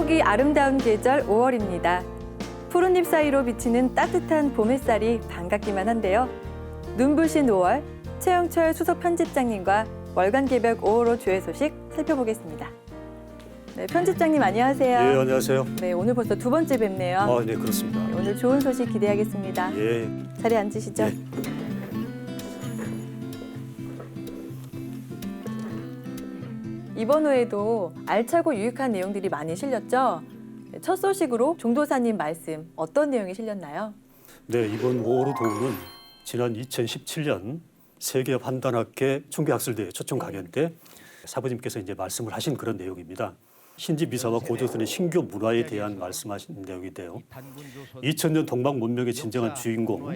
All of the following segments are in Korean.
보기 아름다운 계절 5월입니다. 푸른잎 사이로 비치는 따뜻한 봄 햇살이 반갑기만 한데요. 눈부신 5월, 최영철 수석 편집장님과 월간 개벽 5월호 주요 소식 살펴보겠습니다. 네, 편집장님 안녕하세요. 예, 안녕하세요. 네, 오늘 벌써 두 번째 뵙네요. 아, 네, 그렇습니다. 네, 오늘 좋은 소식 기대하겠습니다. 예. 자리에 앉으시죠. 예. 이번 호에도 알차고 유익한 내용들이 많이 실렸죠? 첫 소식으로 종도사님 말씀, 어떤 내용이 실렸나요? 네, 이번 5월호 도우는 지난 2017년 세계 환단학회 총계학술대회 초청 강연 때 사부님께서 이제 말씀을 하신 그런 내용입니다. 신지 미사와 고조선의 신교 문화에 대한 말씀하신 내용인데요. 2000년 동방 문명의 진정한 주인공,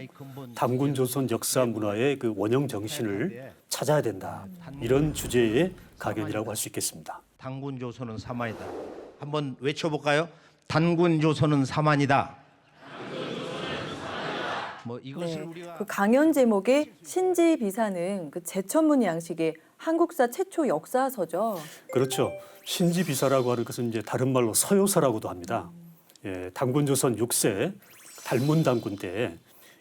단군조선 역사 문화의 그 원형 정신을 찾아야 된다. 이런 주제의 강연이라고 할 수 있겠습니다. 단군조선은 사만이다. 한번 외쳐볼까요? 단군조선은 사만이다. 뭐 이것을 네, 우리가 그 강연 제목의 신지 비사는 그 제천문 양식의 한국사 최초 역사서죠. 그렇죠. 신지 비사라고 하는 것은 이제 다른 말로 서요사라고도 합니다. 예, 단군조선 6세 달문 단군 때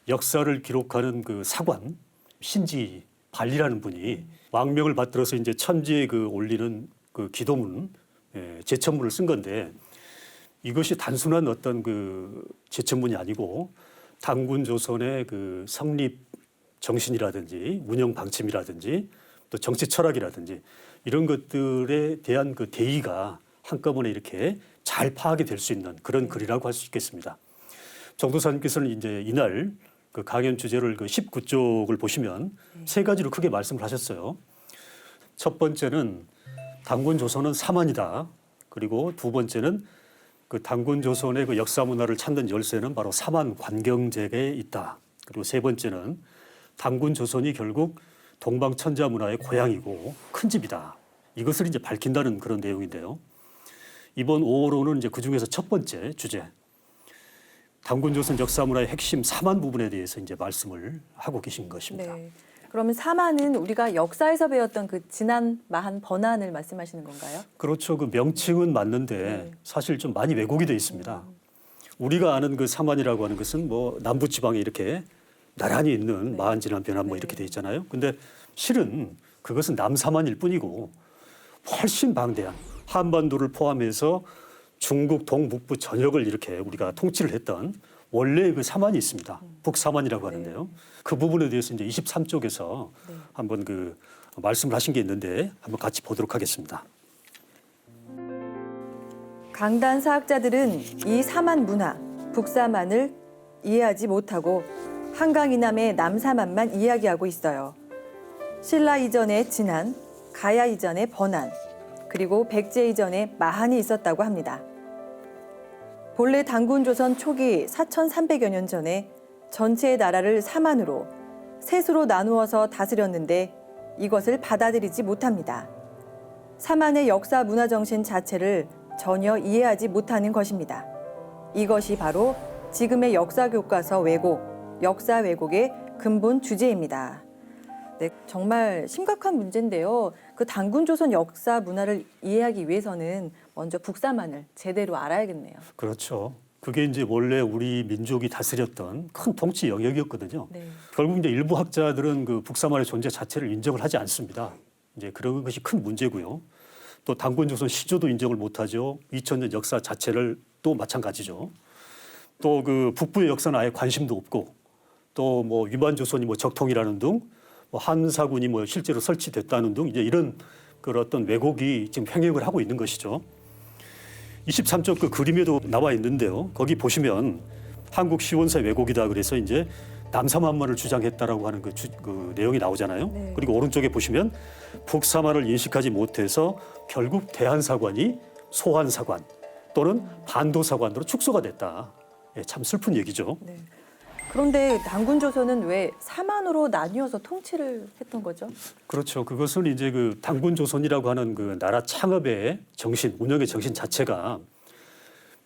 역사를 기록하는 그 사관 신지 발리라는 분이 왕명을 받들어서 이제 천지에 그 올리는 그 기도문 제천문을 쓴 건데 이것이 단순한 어떤 그 제천문이 아니고 단군조선의 그 성립 정신이라든지 운영 방침이라든지 또 정치 철학이라든지 이런 것들에 대한 그 대의가 한꺼번에 이렇게 잘 파악이 될 수 있는 그런 글이라고 할 수 있겠습니다. 정도사님께서는 이제 이날 그 강연 주제를 그 19쪽을 보시면 세 가지로 크게 말씀을 하셨어요. 첫 번째는 단군조선은 사만이다. 그리고 두 번째는 그 단군조선의 그 역사 문화를 찾는 열쇠는 바로 사만 관경제에 있다. 그리고 세 번째는 단군조선이 결국 동방천자 문화의 고향이고 큰 집이다. 이것을 이제 밝힌다는 그런 내용인데요. 이번 5월호는 이제 그 중에서 첫 번째 주제, 단군조선 역사 문화의 핵심 사만 부분에 대해서 이제 말씀을 하고 계신 것입니다. 네. 그러면 사만은 우리가 역사에서 배웠던 그 지난 마한 번안을 말씀하시는 건가요? 그렇죠. 그 명칭은 맞는데 사실 좀 많이 왜곡이 되어 있습니다. 우리가 아는 그 사만이라고 하는 것은 뭐 남부 지방에 이렇게 나란히 있는 마한지난 변한 뭐 이렇게 돼 있잖아요. 근데 실은 그것은 남사만일 뿐이고 훨씬 방대한 한반도를 포함해서 중국 동북부 전역을 이렇게 우리가 통치를 했던 원래의 그 사만이 있습니다. 북사만이라고 하는데요. 그 부분에 대해서 이제 23쪽에서 한번 그 말씀을 하신 게 있는데 한번 같이 보도록 하겠습니다. 강단 사학자들은 이 사만 문화, 북사만을 이해하지 못하고 한강 이남의 남사만만 이야기하고 있어요. 신라 이전에 진한, 가야 이전에 번안, 그리고 백제 이전에 마한이 있었다고 합니다. 본래 단군조선 초기 4300여 년 전에 전체의 나라를 사만으로, 셋으로 나누어서 다스렸는데 이것을 받아들이지 못합니다. 사만의 역사 문화 정신 자체를 전혀 이해하지 못하는 것입니다. 이것이 바로 지금의 역사 교과서 왜곡, 역사 왜곡의 근본 주제입니다. 네, 정말 심각한 문제인데요. 그 단군조선 역사 문화를 이해하기 위해서는 먼저 북사만을 제대로 알아야겠네요. 그렇죠. 그게 이제 원래 우리 민족이 다스렸던 큰 통치 영역이었거든요. 네. 결국 이제 일부 학자들은 그 북사만의 존재 자체를 인정을 하지 않습니다. 이제 그런 것이 큰 문제고요. 또 단군조선 시조도 인정을 못하죠. 2000년 역사 자체를 또 마찬가지죠. 또 그 북부의 역사는 아예 관심도 없고 또 뭐 위만조선이 뭐 적통이라는 등 뭐 한사군이 뭐 실제로 설치됐다는 등 이제 이런 그런 어떤 왜곡이 지금 횡행을 하고 있는 것이죠. 23쪽 그 그림에도 나와 있는데요. 거기 보시면 한국 시원사 왜곡이다 그래서 이제 남사만만을 주장했다라고 하는 그 내용이 나오잖아요. 네. 그리고 오른쪽에 보시면 북사만을 인식하지 못해서 결국 대한사관이 소한사관 또는 반도사관으로 축소가 됐다. 예, 참 슬픈 얘기죠. 네. 그런데 단군조선은 왜 사만으로 나뉘어서 통치를 했던 거죠? 그렇죠. 그것은 이제 그 단군조선이라고 하는 그 나라 창업의 정신, 운영의 정신 자체가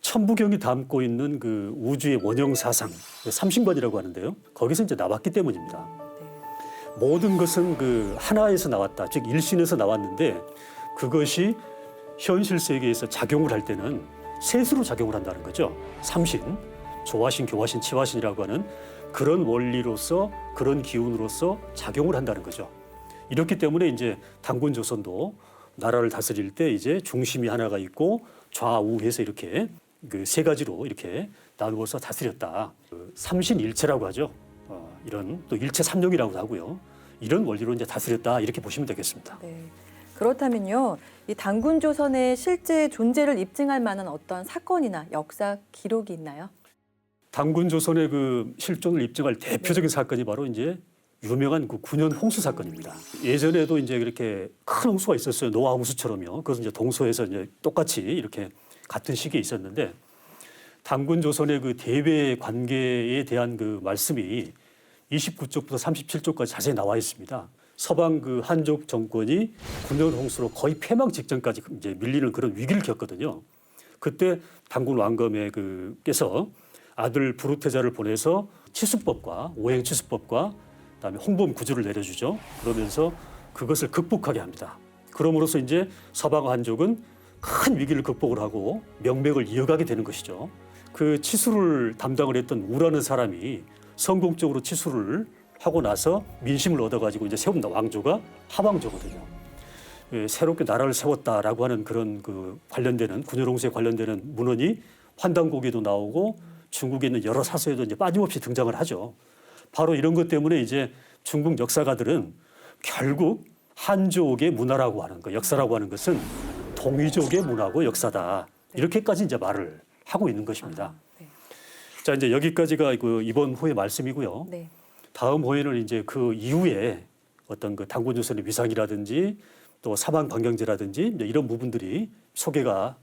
천부경이 담고 있는 그 우주의 원형 사상, 삼신관이라고 하는데요. 거기서 이제 나왔기 때문입니다. 모든 것은 그 하나에서 나왔다, 즉 일신에서 나왔는데 그것이 현실 세계에서 작용을 할 때는 셋으로 작용을 한다는 거죠. 삼신, 조화신, 교화신, 치화신이라고 하는 그런 원리로서 그런 기운으로서 작용을 한다는 거죠. 이렇기 때문에 이제 단군 조선도 나라를 다스릴 때 이제 중심이 하나가 있고 좌우해서 이렇게 그 세 가지로 이렇게 나누어서 다스렸다. 그 삼신일체라고 하죠. 이런 또 일체 삼룡이라고도 하고요. 이런 원리로 이제 다스렸다 이렇게 보시면 되겠습니다. 네. 그렇다면요, 이 단군 조선의 실제 존재를 입증할 만한 어떤 사건이나 역사 기록이 있나요? 단군 조선의 그 실존을 입증할 대표적인 사건이 바로 이제 유명한 그 9년 홍수 사건입니다. 예전에도 이제 그렇게 큰 홍수가 있었어요. 노아 홍수처럼요. 그것은 이제 동서에서 이제 똑같이 이렇게 같은 시기에 있었는데 단군 조선의 그 대외 관계에 대한 그 말씀이 29쪽부터 37쪽까지 자세히 나와 있습니다. 서방 그 한족 정권이 9년 홍수로 거의 패망 직전까지 이제 밀리는 그런 위기를 겪거든요. 그때 단군 왕검의 그께서 아들 부르테자를 보내서 치수법과 오행 치수법과 그다음에 홍범 구주를 내려주죠. 그러면서 그것을 극복하게 합니다. 그럼으로써 이제 서방 한족은 큰 위기를 극복을 하고 명맥을 이어가게 되는 것이죠. 그 치수를 담당을 했던 우라는 사람이 성공적으로 치수를 하고 나서 민심을 얻어가지고 이제 세운 왕조가 하왕조거든요. 새롭게 나라를 세웠다라고 하는 그런 그 관련되는 군여롱수에 관련되는 문헌이 환단곡에도 나오고 중국에 있는 여러 사서에도 이제 빠짐없이 등장을 하죠. 바로 이런 것 때문에 이제 중국 역사가들은 결국 한족의 문화라고 하는 것, 역사라고 하는 것은 동이족의 문화고 역사다. 이렇게까지 이제 말을 하고 있는 것입니다. 네. 자, 이제 여기까지가 그 이번 호의 말씀이고요. 네. 다음 호에는 이제 그 이후에 어떤 그 단군 조선의 위상이라든지 또 사방 방경제라든지 이제 이런 부분들이 소개가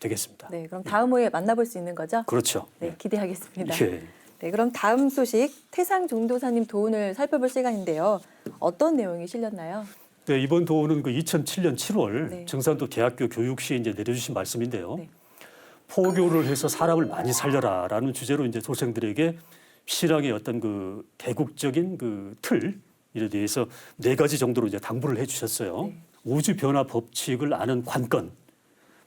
되겠습니다. 네, 그럼 다음 호에 만나볼 수 있는 거죠? 그렇죠. 네, 기대하겠습니다. 예. 네, 그럼 다음 소식 태상 종도사님 도운을 살펴볼 시간인데요. 어떤 내용이 실렸나요? 네, 이번 도는 그 2007년 7월 네. 증산도 대학교 교육시에 이제 내려주신 말씀인데요. 네. 포교를 해서 사람을 많이 살려라라는 주제로 이제 도생들에게 신앙의 어떤 그 대국적인 그 틀에 대해서 4가지 정도로 이제 당부를 해주셨어요. 네. 우주 변화 법칙을 아는 관건,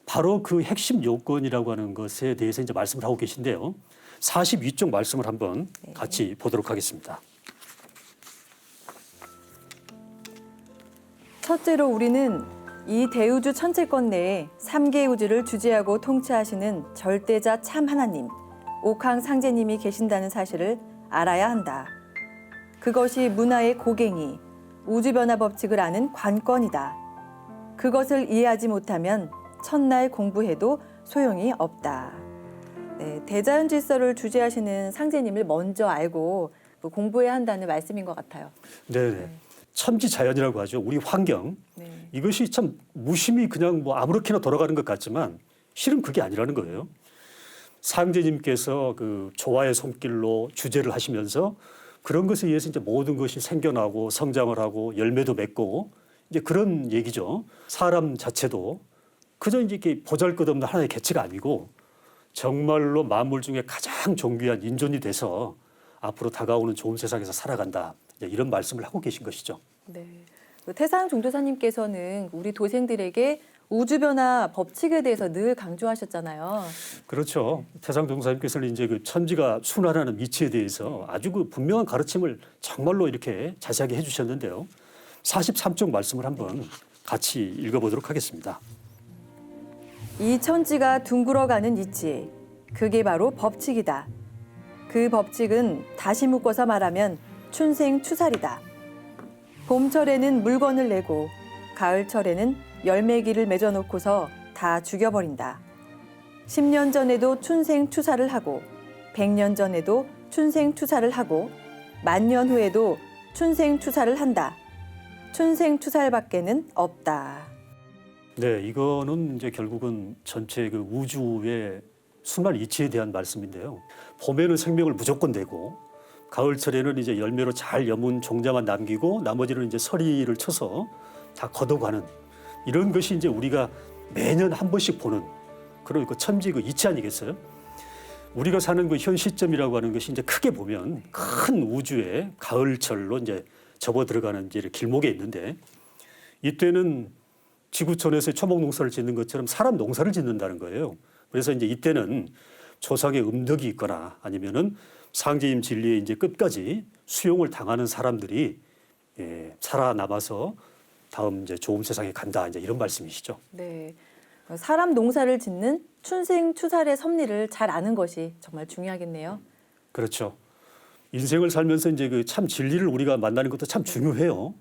바로 그 핵심 요건이라고 하는 것에 대해서 이제 말씀을 하고 계신데요. 42쪽 말씀을 한번 같이 보도록 하겠습니다. 첫째로 우리는 이 대우주 천체권 내에 3개 우주를 주재하고 통치하시는 절대자 참 하나님, 옥황 상제님이 계신다는 사실을 알아야 한다. 그것이 문화의 고갱이, 우주변화 법칙을 아는 관건이다. 그것을 이해하지 못하면 첫날 공부해도 소용이 없다. 네, 대자연 질서를 주재하시는 상제님을 먼저 알고 공부해야 한다는 말씀인 것 같아요. 네. 천지자연이라고 하죠. 우리 환경. 네. 이것이 참 무심히 그냥 뭐 아무렇게나 돌아가는 것 같지만 실은 그게 아니라는 거예요. 상제님께서 그 조화의 손길로 주제를 하시면서 그런 것에 의해서 이제 모든 것이 생겨나고 성장을 하고 열매도 맺고 이제 그런 얘기죠. 사람 자체도 그저 이제 이렇게 보잘것없는 하나의 개체가 아니고 정말로 만물 중에 가장 존귀한 인존이 돼서 앞으로 다가오는 좋은 세상에서 살아간다. 이런 말씀을 하고 계신 것이죠. 네. 태상 종도사님께서는 우리 도생들에게 우주변화 법칙에 대해서 늘 강조하셨잖아요. 그렇죠. 태상 종사님께서는 이제 그 천지가 순환하는 이치에 대해서 아주 그 분명한 가르침을 정말로 이렇게 자세하게 해주셨는데요. 43쪽 말씀을 한번 같이 읽어보도록 하겠습니다. 이 천지가 둥글어가는 이치, 그게 바로 법칙이다. 그 법칙은 다시 묶어서 말하면 춘생추살이다. 봄철에는 물건을 내고 가을철에는 열매기를 맺어놓고서 다 죽여버린다. 10년 전에도 춘생추살을 하고 100년 전에도 춘생추살을 하고 10,000년 후에도 춘생추살을 한다. 춘생추살밖에는 없다. 네, 이거는 이제 결국은 전체 그 우주의 순환 이치에 대한 말씀인데요. 봄에는 생명을 무조건 내고 가을철에는 이제 열매로 잘 여문 종자만 남기고 나머지는 이제 서리를 쳐서 다 걷어가는 이런 것이 이제 우리가 매년 한 번씩 보는 그런 그 천지 그 이치 아니겠어요? 우리가 사는 그 현 시점이라고 하는 것이 이제 크게 보면 큰 우주의 가을철로 이제 접어 들어가는 이제 길목에 있는데 이때는 지구촌에서 초목 농사를 짓는 것처럼 사람 농사를 짓는다는 거예요. 그래서 이제 이때는 조상의 음덕이 있거나 아니면은 상제님 진리에 이제 끝까지 수용을 당하는 사람들이 살아남아서 다음 이제 좋은 세상에 간다 이제 이런 말씀이시죠. 네. 사람 농사를 짓는 춘생추살의 섭리를 잘 아는 것이 정말 중요하겠네요. 그렇죠. 인생을 살면서 이제 그 참 진리를 우리가 만나는 것도 참 중요해요.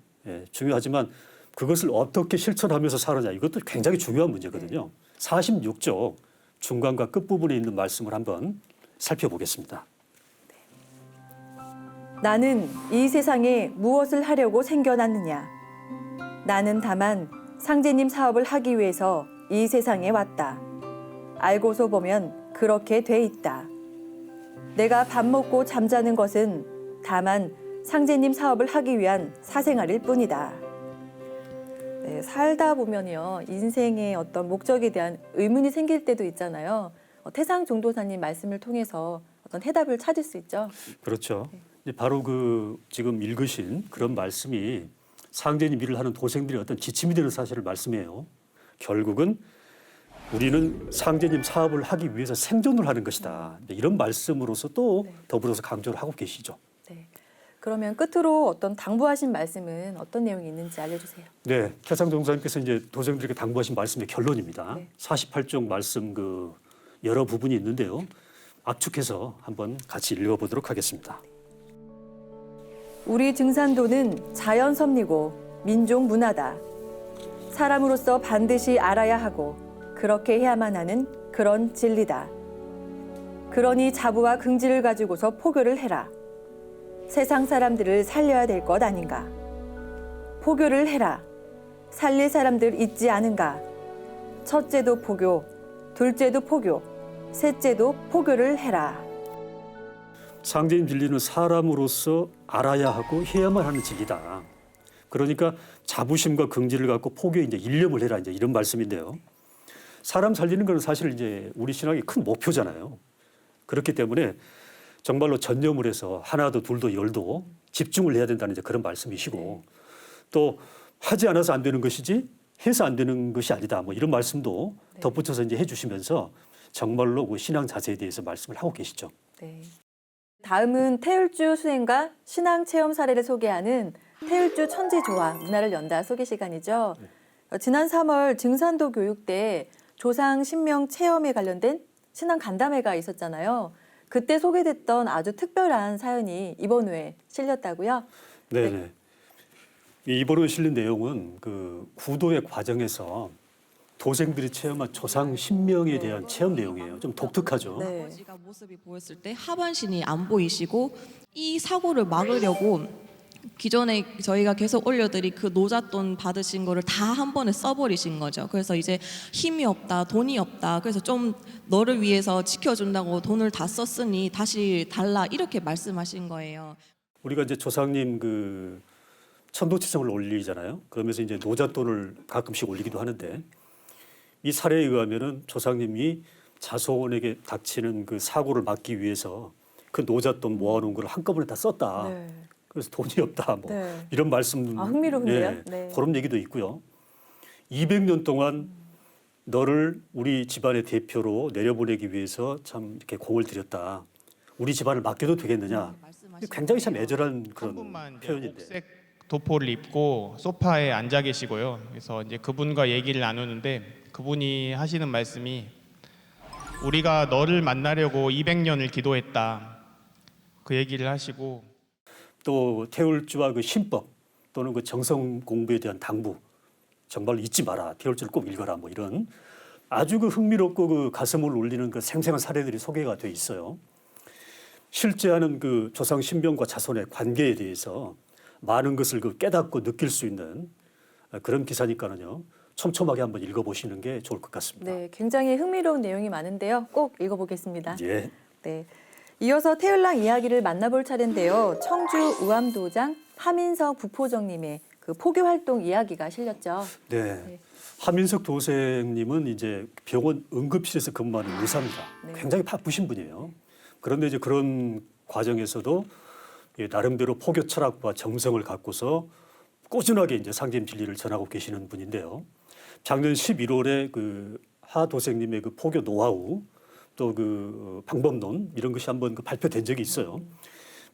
중요하지만 그것을 어떻게 실천하면서 살아냐 이것도 굉장히 중요한 문제거든요. 46쪽 중간과 끝부분에 있는 말씀을 한번 살펴보겠습니다. 나는 이 세상에 무엇을 하려고 생겨났느냐. 나는 다만 상제님 사업을 하기 위해서 이 세상에 왔다. 알고서 보면 그렇게 돼 있다. 내가 밥 먹고 잠자는 것은 다만 상제님 사업을 하기 위한 사생활일 뿐이다. 네, 살다 보면요, 인생의 어떤 목적에 대한 의문이 생길 때도 있잖아요. 태상 종도사님 말씀을 통해서 어떤 해답을 찾을 수 있죠. 그렇죠. 바로 그 지금 읽으신 그런 말씀이 상제님 일을 하는 도생들의 어떤 지침이 되는 사실을 말씀해요. 결국은 우리는 상제님 사업을 하기 위해서 생존을 하는 것이다. 이런 말씀으로서 또 더불어서 강조를 하고 계시죠. 네. 그러면 끝으로 어떤 당부하신 말씀은 어떤 내용이 있는지 알려주세요. 네, 태상 종사님께서 이제 도생들에게 당부하신 말씀의 결론입니다. 네. 48쪽 말씀 그 여러 부분이 있는데요. 압축해서 한번 같이 읽어보도록 하겠습니다. 우리 증산도는 자연 섭리고 민족 문화다. 사람으로서 반드시 알아야 하고 그렇게 해야만 하는 그런 진리다. 그러니 자부와 긍지를 가지고서 포교를 해라. 세상 사람들을 살려야 될 것 아닌가. 포교를 해라. 살릴 사람들 있지 않은가. 첫째도 포교, 둘째도 포교, 셋째도 포교를 해라. 상제님 진리는 사람으로서 알아야 하고 해야만 하는 진리다. 그러니까 자부심과 긍지를 갖고 포교에 이제 일념을 해라 이제 이런 말씀인데요. 사람 살리는 것은 사실 이제 우리 신앙의 큰 목표잖아요. 그렇기 때문에 정말로 전념을 해서 하나도 둘도 열도 집중을 해야 된다는 이제 그런 말씀이시고 또 하지 않아서 안 되는 것이지 해서 안 되는 것이 아니다. 뭐 이런 말씀도 덧붙여서 이제 해주시면서 정말로 그 신앙 자세에 대해서 말씀을 하고 계시죠. 네. 다음은 태율주 수행과 신앙 체험 사례를 소개하는 태율주 천지조화 문화를 연다 소개 시간이죠. 지난 3월 증산도 교육 때 조상 신명 체험에 관련된 신앙 간담회가 있었잖아요. 그때 소개됐던 아주 특별한 사연이 이번 후에 실렸다고요? 네네. 이번 후에 실린 내용은 그 구도의 과정에서 도생들이 체험한 조상 신명에 대한 체험 내용이에요. 좀 독특하죠. 네. 아버지가 모습이 보였을 때 하반신이 안 보이시고 이 사고를 막으려고 기존에 저희가 계속 올려드린 그 노잣돈 받으신 거를 다 한 번에 써버리신 거죠. 그래서 이제 힘이 없다, 돈이 없다. 그래서 좀 너를 위해서 지켜준다고 돈을 다 썼으니 다시 달라 이렇게 말씀하신 거예요. 우리가 이제 조상님 그 천도치성을 올리잖아요. 그러면서 이제 노잣돈을 가끔씩 올리기도 하는데 이 사례에 의하면은 조상님이 자손에게 닥치는 그 사고를 막기 위해서 그 노잣돈 모아놓은 걸 한꺼번에 다 썼다. 네. 그래서 돈이 없다. 뭐 네. 이런 말씀. 아, 흥미로운데요? 예, 네. 그런 얘기도 있고요. 200년 동안 너를 우리 집안의 대표로 내려보내기 위해서 참 이렇게 공을 들였다. 우리 집안을 맡겨도 되겠느냐. 굉장히 참 애절한 한 그런 분만 이제 표현인데. 녹색 도포를 입고 소파에 앉아 계시고요. 그래서 이제 그분과 얘기를 나누는데 그분이 하시는 말씀이 우리가 너를 만나려고 200년을 기도했다. 그 얘기를 하시고 또 태울주와 그 신법 또는 그 정성 공부에 대한 당부 정말로 잊지 마라. 태울주를 꼭 읽어라. 뭐 이런 아주 그 흥미롭고 그 가슴을 울리는 그 생생한 사례들이 소개가 돼 있어요. 실제하는 그 조상 신명과 자손의 관계에 대해서 많은 것을 그 깨닫고 느낄 수 있는 그런 기사니까는요. 촘촘하게 한번 읽어보시는 게 좋을 것 같습니다. 네, 굉장히 흥미로운 내용이 많은데요. 꼭 읽어보겠습니다. 예. 네. 이어서 태율랑 이야기를 만나볼 차례인데요. 청주 우암도장 하민석 부포정님의 그 포교 활동 이야기가 실렸죠. 네. 하민석 도생님은 이제 병원 응급실에서 근무하는 의사입니다. 네. 굉장히 바쁘신 분이에요. 그런데 이제 그런 과정에서도 나름대로 포교 철학과 정성을 갖고서 꾸준하게 이제 상제님 진리를 전하고 계시는 분인데요. 작년 11월에 그 하 도생님의 그 포교 노하우 또 그 방법론 이런 것이 한번 그 발표된 적이 있어요.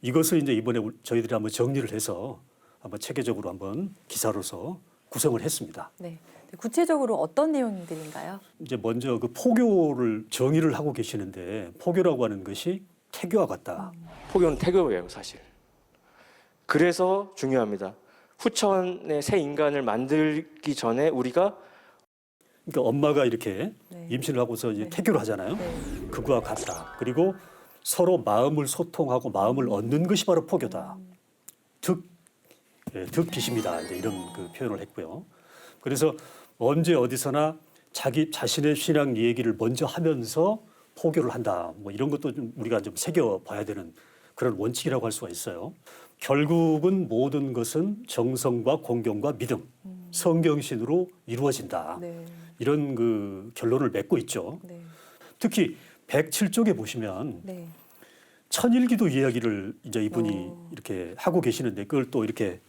이것을 이제 이번에 저희들이 한번 정리를 해서 한번 체계적으로 한번 기사로서 구성을 했습니다. 네. 구체적으로 어떤 내용들인가요? 이제 먼저 그 포교를 정의를 하고 계시는데 포교라고 하는 것이 태교와 같다. 포교는 태교예요, 사실. 그래서 중요합니다. 후천의 새 인간을 만들기 전에 우리가 그러니까 엄마가 이렇게 네. 임신을 하고서 이제 네. 태교를 하잖아요. 네. 그거와 같다. 그리고 서로 마음을 소통하고 마음을 얻는 것이 바로 포교다. 득기심이다. 이제 이런 그 표현을 했고요. 그래서 언제 어디서나 자기 자신의 신앙 얘기를 먼저 하면서 포교를 한다. 뭐 이런 것도 좀 우리가 좀 새겨 봐야 되는 그런 원칙이라고 할 수가 있어요. 결국은 모든 것은 정성과 공경과 믿음, 성경신으로 이루어진다. 네. 이런 그 결론을 맺고 있죠. 네. 특히 107쪽에 보시면 네. 천일기도 이야기를 이제 이분이 이렇게 하고 계시는데 그걸 또 이렇게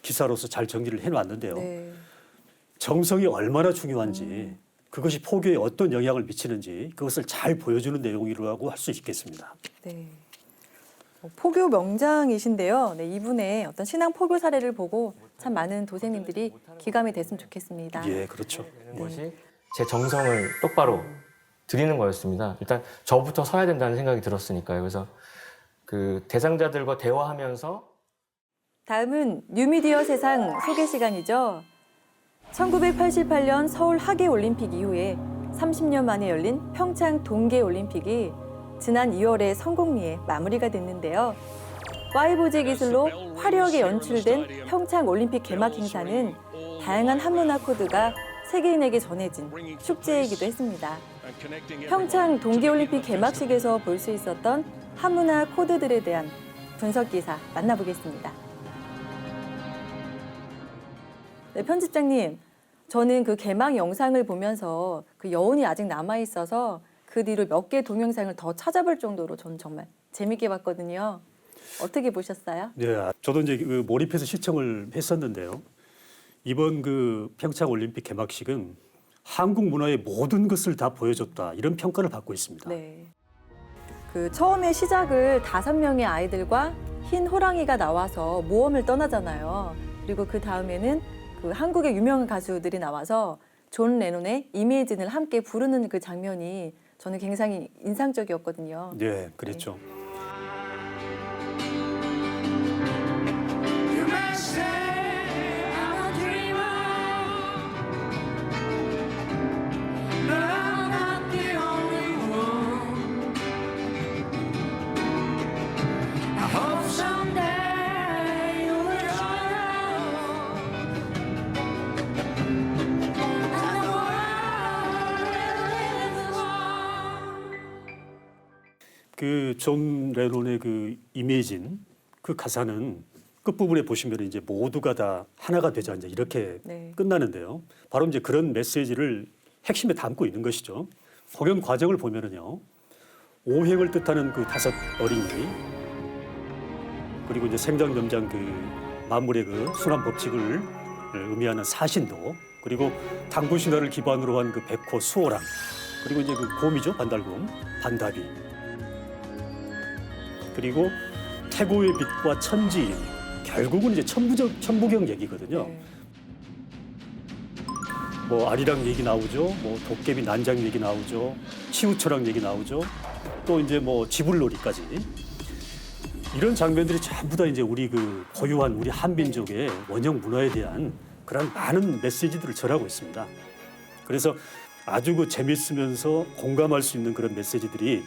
기사로서 잘 정리를 해놨는데요. 네. 정성이 얼마나 중요한지 그것이 포교에 어떤 영향을 미치는지 그것을 잘 보여주는 내용이라고 할 수 있겠습니다. 네. 포교 명장이신데요. 네, 이분의 어떤 신앙 포교 사례를 보고 참 많은 도생님들이 기감이 됐으면 좋겠습니다. 예, 그렇죠. 되는 것이 제 정성을 똑바로 드리는 거였습니다. 일단 저부터 서야 된다는 생각이 들었으니까요. 그래서 그 대상자들과 대화하면서 다음은 뉴미디어 세상 소개 시간이죠. 1988년 서울 하계올림픽 이후에 30년 만에 열린 평창 동계올림픽이 지난 2월에 성공리에 마무리가 됐는데요. 파이브제 기술로 화려하게 연출된 평창 올림픽 개막 행사는 다양한 한문화 코드가 세계인에게 전해진 축제이기도 했습니다. 평창 동계올림픽 개막식에서 볼 수 있었던 한문화 코드들에 대한 분석 기사 만나보겠습니다. 네, 편집장님, 저는 그 개막 영상을 보면서 그 여운이 아직 남아 있어서 그 뒤로 몇 개 동영상을 더 찾아볼 정도로 저는 정말 재밌게 봤거든요. 어떻게 보셨어요? 네, 저도 이제 그 몰입해서 시청을 했었는데요. 이번 그 평창 올림픽 개막식은 한국 문화의 모든 것을 다 보여줬다 이런 평가를 받고 있습니다. 네. 그 처음에 시작을 5명의 아이들과 흰 호랑이가 나와서 모험을 떠나잖아요. 그리고 그 다음에는 그 한국의 유명한 가수들이 나와서 존 레논의 이매진을 함께 부르는 그 장면이 저는 굉장히 인상적이었거든요. 네, 그랬죠. 그 존 레논의 그 이매진 그 가사는 끝부분에 보시면 이제 모두가 다 하나가 되자 이제 이렇게 네. 끝나는데요. 바로 이제 그런 메시지를 핵심에 담고 있는 것이죠. 공연 과정을 보면은요. 오행을 뜻하는 그 5 어린이 그리고 이제 생장염장 그 만물의 그 순환 법칙을 의미하는 사신도 그리고 당군 신화를 기반으로 한 그 백호 수호랑 그리고 이제 그 곰이죠 반달곰 반다비 그리고 태고의 빛과 천지인 결국은 이제 천부경 얘기거든요. 네. 뭐 아리랑 얘기 나오죠. 뭐 도깨비 난장 얘기 나오죠. 치우처랑 얘기 나오죠. 또 이제 뭐 지불놀이까지 이런 장면들이 전부 다 이제 우리 그 고유한 우리 한민족의 원형 문화에 대한 그런 많은 메시지들을 전하고 있습니다. 그래서 아주 그 재밌으면서 공감할 수 있는 그런 메시지들이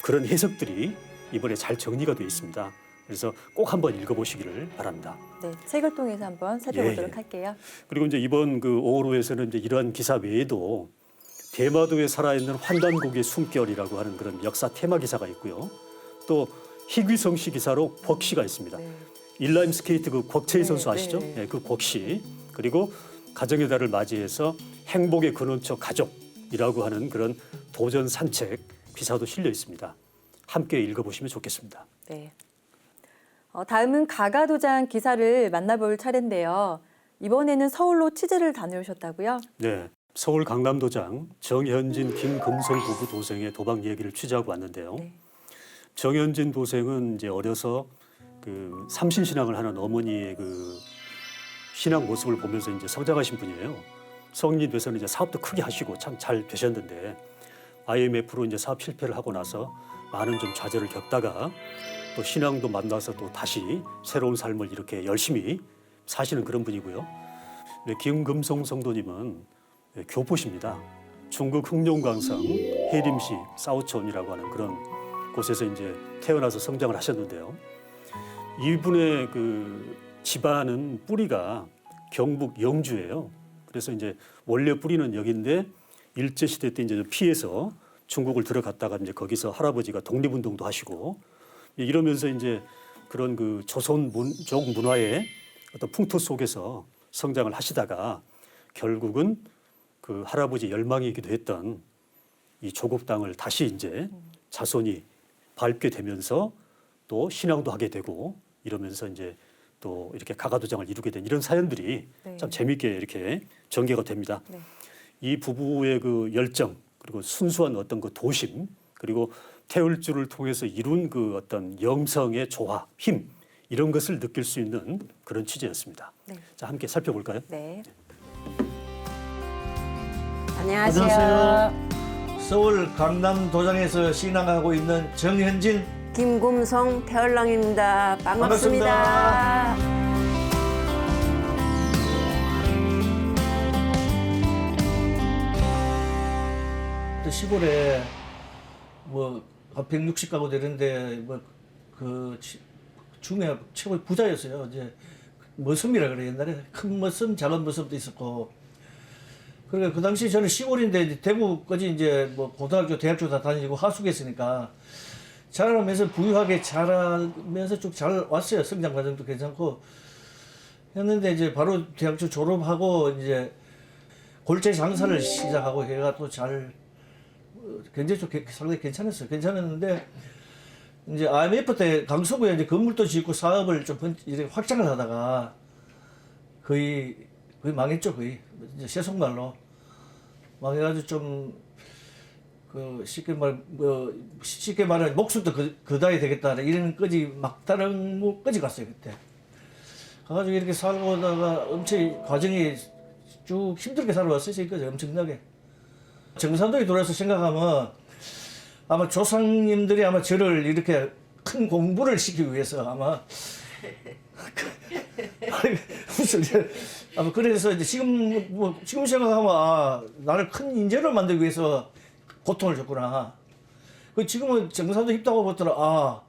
그런 해석들이 이번에 잘 정리가 되어 있습니다. 그래서 꼭 한번 읽어보시기를 바랍니다. 네, 책을 통해서 한번 살펴보도록 예. 할게요. 그리고 이제 이번 그 5월호에서는 이제 이러한 기사 외에도 대마도에 살아있는 환단곡의 숨결이라고 하는 그런 역사 테마 기사가 있고요. 또 희귀성씨 기사로 곽씨가 있습니다. 네. 인라인 스케이트 그 곽채희 네, 선수 아시죠? 네. 네, 그 곽씨 그리고 가정의 달을 맞이해서 행복의 근원처 가족이라고 하는 그런 도전 산책 기사도 실려 있습니다. 함께 읽어보시면 좋겠습니다. 네. 다음은 가가도장 기사를 만나볼 차례인데요. 이번에는 서울로 취재를 다녀오셨다고요? 네, 서울 강남도장 정현진, 김금성 부부 도생의 도박 얘기를 취재하고 왔는데요. 네. 정현진 도생은 이제 어려서 그 삼신신앙을 하는 어머니의 그 신앙 모습을 보면서 이제 성장하신 분이에요. 성인이 돼서는 이제 사업도 크게 하시고 참 잘 되셨는데 IMF로 이제 사업 실패를 하고 나서 많은 좀 좌절을 겪다가 또 신앙도 만나서 또 다시 새로운 삶을 이렇게 열심히 사시는 그런 분이고요. 김금성 성도님은 교포십니다. 중국 흑룡강성 해림시 사오촌이라고 하는 그런 곳에서 이제 태어나서 성장을 하셨는데요. 이분의 그 집안은 뿌리가 경북 영주예요. 그래서 이제 원래 뿌리는 여기인데 일제 시대 때 이제 피해서 중국을 들어갔다가 이제 거기서 할아버지가 독립운동도 하시고 이러면서 이제 그런 그 조선족 문화의 어떤 풍토 속에서 성장을 하시다가 결국은 그 할아버지 열망이기도 했던 이 조국 땅을 다시 이제 자손이 밟게 되면서 또 신앙도 하게 되고 이러면서 이제 또 이렇게 가가도장을 이루게 된 이런 사연들이 네. 참 재미있게 이렇게 전개가 됩니다. 네. 이 부부의 그 열정 그리고 순수한 어떤 그 도심 그리고 태울주를 통해서 이룬 그 어떤 영성의 조화, 힘 이런 것을 느낄 수 있는 그런 취재였습니다. 네. 자, 함께 살펴볼까요? 네. 안녕하세요. 서울 강남도장에서 신앙하고 있는 정현진 김금성 태얼랑입니다. 반갑습니다. 시골에 뭐 160가구 되는데 뭐 그 중에 최고 부자였어요. 이제 머슴이라 그래. 옛날에 큰 머슴, 작은 머슴도 있었고. 그러니까 그 당시 저는 시골인데 이제 대구까지 이제 뭐 고등학교, 대학교 다 다니고 하숙했으니까 자라면서 부유하게 자라면서 쭉 잘 왔어요. 성장 과정도 괜찮고 했는데 이제 바로 대학교 졸업하고 이제 골재 장사를 시작하고 해가 또 잘 굉장히 좀 상당히 괜찮았어요. 괜찮았는데 이제 IMF 때 강서구에 이제 건물도 짓고 사업을 좀 이렇게 확장을 하다가 거의 망했죠. 거의 이제 세속말로 망해가지고 좀 그 쉽게 말하면 목숨도 거다야 되겠다 이런 거지 막다른 거지 갔어요 그때. 가가지고 이렇게 살고다가 엄청 과정이 쭉 힘들게 살아왔어요. 지금까지 엄청나게. 정산도에 돌아서 생각하면 아마 조상님들이 아마 저를 이렇게 큰 공부를 시키기 위해서 아마 아마 그래서 이제 지금 생각하면 나를 큰 인재를 만들기 위해서 고통을 줬구나. 그 지금은 정산도 입다고 보더라.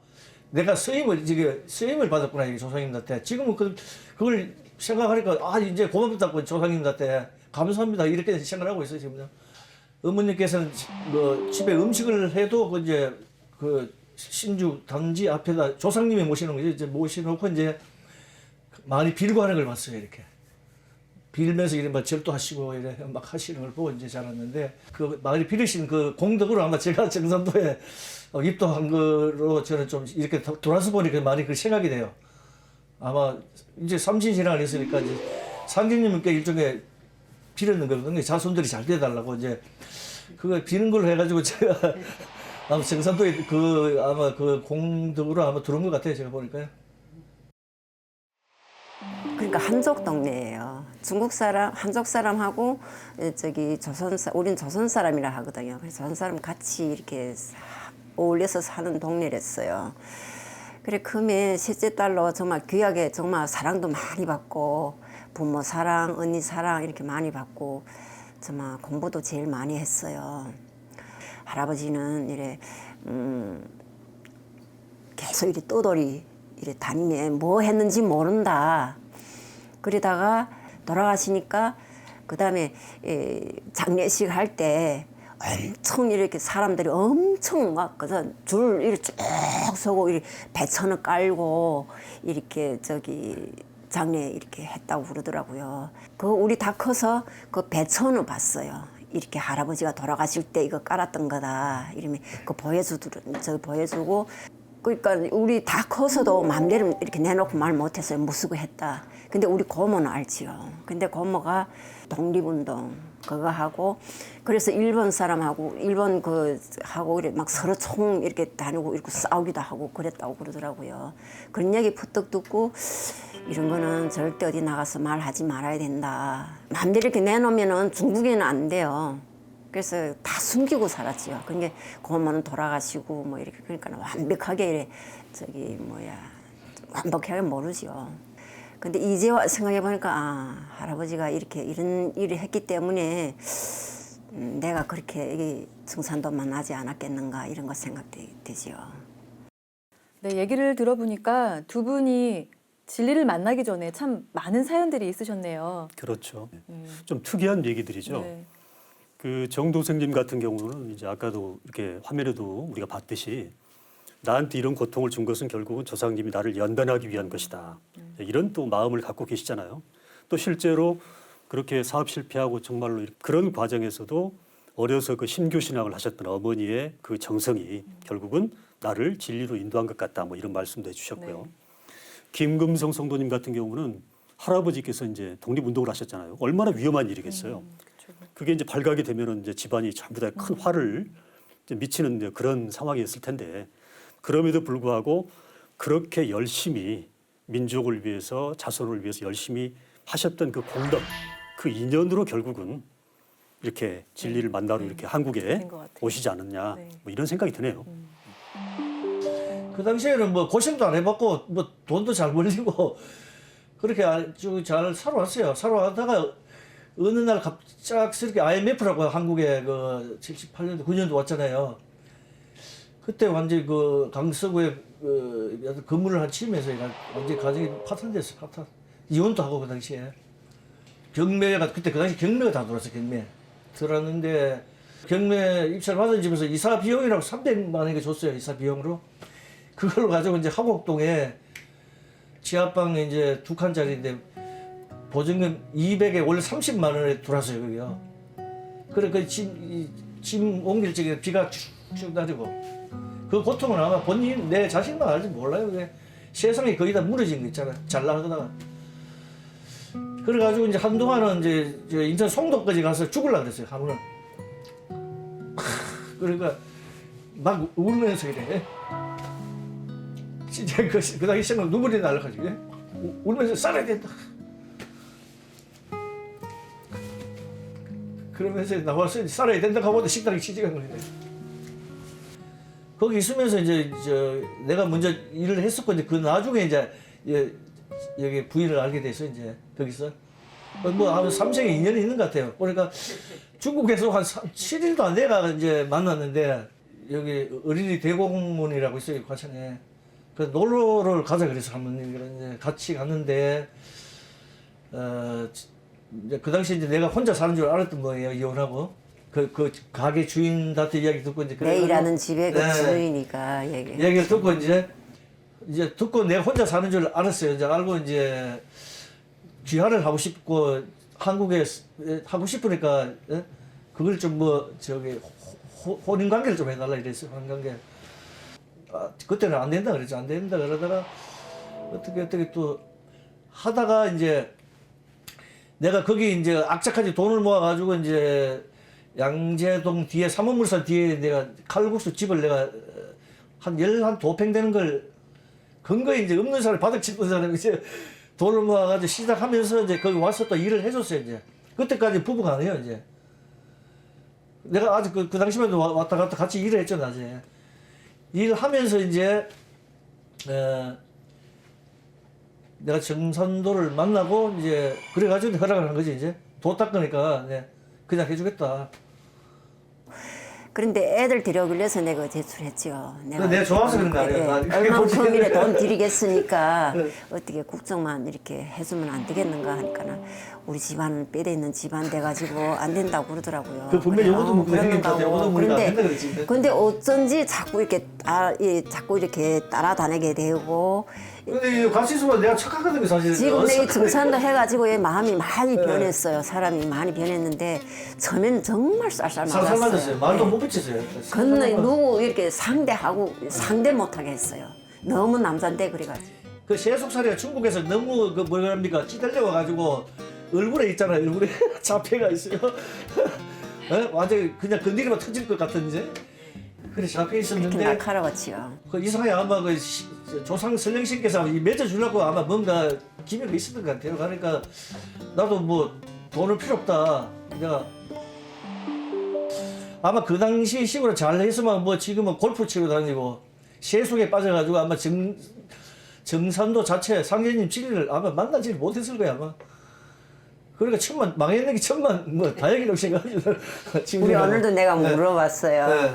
내가 쓰임을 받았구나 이 조상님한테. 지금은 그걸 생각하니까 이제 고맙다고 조상님한테 감사합니다 이렇게 생각하고 있어요 지금. 어머니께서는 뭐 집에 음식을 해도 이제 그 신주 단지 앞에다 조상님이 모시는 거죠. 이제 모시놓고 이제 많이 빌고 하는 걸 봤어요. 이렇게 빌면서 이런 막 절도 하시고 이래 막 하시는 걸 보고 이제 자랐는데 그 많이 빌으신 그 공덕으로 아마 제가 정산도에 입도한 거로 저는 좀 이렇게 돌아서 보니까 많이 그 생각이 돼요. 아마 이제 삼신신앙을 했으니까 이제 상진님께 일종의 빌었는 거거든요. 자손들이 잘 돼달라고 이제 그거 비는 걸로 해가지고 제가 아마 정산도에 아마 그 공덕으로 아마 들어온 것 같아요. 제가 보니까요. 그러니까 한족 동네예요. 중국 사람, 한족 사람하고 우린 조선 사람이라 하거든요. 그래서 조선 사람 같이 이렇게 어울려서 사는 동네랬어요. 그래 크면 셋째 딸로 정말 귀하게 정말 사랑도 많이 받고 부모 사랑, 언니 사랑 이렇게 많이 받고 정말 공부도 제일 많이 했어요. 할아버지는 이래 계속 이래 떠돌이 이래 다니네. 뭐 했는지 모른다. 그러다가 돌아가시니까 그다음에 장례식 할 때 엄청 이렇게 사람들이 엄청 막 그래서 줄 이렇게 쭉 서고 이렇게 배천을 깔고 이렇게 장례 이렇게 했다고 그러더라고요. 우리 다 커서 그 배천을 봤어요. 이렇게 할아버지가 돌아가실 때 이거 깔았던 거다. 이러면 보여주고 그러니까 우리 다 커서도 마음대로 이렇게 내놓고 말 못했어요. 무수고 했다. 근데 우리 고모는 알지요. 근데 고모가 독립운동 그거 하고 그래서 일본 사람하고 일본 그 하고 이래 막 서로 총 이렇게 다니고 이렇게 싸우기도 하고 그랬다고 그러더라고요. 그런 얘기 퍼뜩 듣고 이런 거는 절대 어디 나가서 말하지 말아야 된다. 마음대로 이렇게 내놓으면은 중국에는 안 돼요. 그래서 다 숨기고 살았지요. 그게 고모는 돌아가시고 뭐 이렇게 그러니까 완벽하게 이래 완벽하게 모르죠. 근데 이제 생각해 보니까 할아버지가 이렇게 이런 일을 했기 때문에 내가 그렇게 이게 증산도 만나지 않았겠는가 이런 거 생각되지요. 네, 얘기를 들어보니까 두 분이 진리를 만나기 전에 참 많은 사연들이 있으셨네요. 그렇죠. 좀 특이한 얘기들이죠. 네. 그 정도생님 같은 경우는 이제 아까도 이렇게 화면에도 우리가 봤듯이 나한테 이런 고통을 준 것은 결국은 조상님이 나를 연단하기 위한 것이다. 이런 또 마음을 갖고 계시잖아요. 또 실제로 그렇게 사업 실패하고 정말로 그런 과정에서도 어려서 그 신교 신앙을 하셨던 어머니의 그 정성이 결국은 나를 진리로 인도한 것 같다. 뭐 이런 말씀도 해주셨고요. 네. 김금성 성도님 같은 경우는 할아버지께서 이제 독립운동을 하셨잖아요. 얼마나 위험한 일이겠어요. 그게 이제 발각이 되면은 이제 집안이 전부 다 큰 화를 이제 미치는 이제 그런 상황이었을 텐데 그럼에도 불구하고 그렇게 열심히 민족을 위해서 자손을 위해서 열심히 하셨던 그 공덕, 그 인연으로 결국은 이렇게 진리를 만나러 이렇게 한국에 된 것 같아요. 오시지 않았냐 네. 뭐 이런 생각이 드네요. 그 당시에는 뭐 고생도 안 해봤고 뭐 돈도 잘 벌리고 그렇게 아주 잘 살아왔어요. 살아왔다가 어느 날 갑작스럽게 IMF라고 한국에 그 78년도 9년도 왔잖아요. 그때 완전히 그 강서구에 그 건물을 한 치면서 완전히 가정이 파탄됐어. 파탄. 이혼도 하고 그 당시에 경매가 그때 그 당시 경매가 다 들어왔어. 경매 들어왔는데 경매 입찰 받은 집에서 이사 비용이라고 300만 원이 줬어요. 이사 비용으로 그걸 가지고 이제 하곡동에 지하방에 이제 2칸짜리인데 보증금 200에 원래 30만 원에 들어왔어요. 거기요. 그래 그 짐 옮길 적에 비가 쭉쭉 내리고 그 고통은 아마 본인 내 자신만 알지 몰라요. 그게 세상이 거의 다 무너진 거 있잖아. 잘 나가다가 그래가지고 이제 한동안은 이제 저 인천 송도까지 가서 죽으려고 그랬어요. 한 번은 그러니까 막 울면서 이래. 진짜 그 당시 생각 눈물이 날라가지고 울면서 살아야 된다. 그러면서 나와서 살아야 된다 하고 식당에 취직한 거예요. 거기 있으면서 이제 내가 먼저 일을 했었고 이제 그 나중에 이제 여기 부인을 알게 돼서 이제 거기서 뭐 아주 삼생의 인연이 있는 것 같아요. 그러니까 중국에서 한 7일도 안 돼가 이제 만났는데 여기 어린이 대공원이라고 있어요 과천에. 그 놀러를 가자 그래서 한번 이제 같이 갔는데 이제 그 당시 이제 내가 혼자 사는 줄 알았던 거예요. 이혼하고 그 가게 주인한테 이야기 듣고 이제 내 일하는 집에 그 주인이니까 얘기를 듣고 이제 듣고 내가 혼자 사는 줄 알았어요. 이제 알고 이제 귀화를 하고 싶고 한국에 하고 싶으니까 그걸 좀 뭐 저기 혼인 관계를 좀 해달라 이랬어요. 혼인 관계. 그때는 안 된다 그랬죠. 안 된다 그러다가 어떻게 또 하다가 이제 내가 거기 이제 악착같이 돈을 모아가지고 이제 양재동 뒤에 삼원물산 뒤에 내가 칼국수 집을 내가 한 도평 되는 걸 근거에 이제 없는 사람이 바닥 짚은 사람이 이제 돈을 모아가지고 시작하면서 이제 거기 와서 또 일을 해줬어요. 이제 그때까지 부부가 아니에요. 이제 내가 아직 그 당시만 해도 왔다 갔다 같이 일을 했죠. 낮에 일하면서 이제 내가 정산도를 만나고 이제 그래가지고 허락을 한 거지. 이제 돈 닦으니까 그냥 해주겠다. 그런데 애들 데려오기 위해서 내가 제출했죠. 내가 좋아서 그런 거 아니에요. 얼마큼 이래 돈 드리겠으니까 어떻게 국정만 이렇게 해주면 안 되겠는가 하니까 우리 집안은 빼대 있는 집안 돼가지고 안 된다고 그러더라고요. 그 분명히 요것도 묻고 그런가 요것도 묻으니까 안 된다 그랬지. 근데 어쩐지 자꾸 이렇게 따라다니게 되고 근데 같이 있으면 내가 착각하던 게 사실. 지금 내 증산도 해가지고 얘 마음이 많이 변했어요. 사람이 많이 변했는데 처음에는 정말 쌀쌀 살살 맞았어요. 맞았어요. 말도 못 붙였어요. 근데 누구 이렇게 상대 못하게 했어요. 너무 남잔데 그래가지고. 그 세속살이가 중국에서 너무 그 뭐랍니까 찌들려 가지고 얼굴에 있잖아요. 얼굴에 잡혀가 있어요. 완전히 그냥 건드리면 터질 것 같은 이제 그래 잡혀 이렇게 있었는데 날카로웠지요. 그 이상하게 아마 그 조상 설령신께서 이 맺어주려고 아마 뭔가 기미가 있었던 것 같아요. 그러니까 나도 뭐 돈은 필요 없다. 내가 아마 그 당시 식으로 잘 했으면 뭐 지금은 골프 치러 다니고 세속에 빠져가지고 아마 정산도 자체 상제님 진리를 아마 만나지 못했을 거야 아마. 그러니까 천만 망했는 게 천만 뭐 다행이라고 생각합니다. 우리 오늘도 내가 물어봤어요. 네.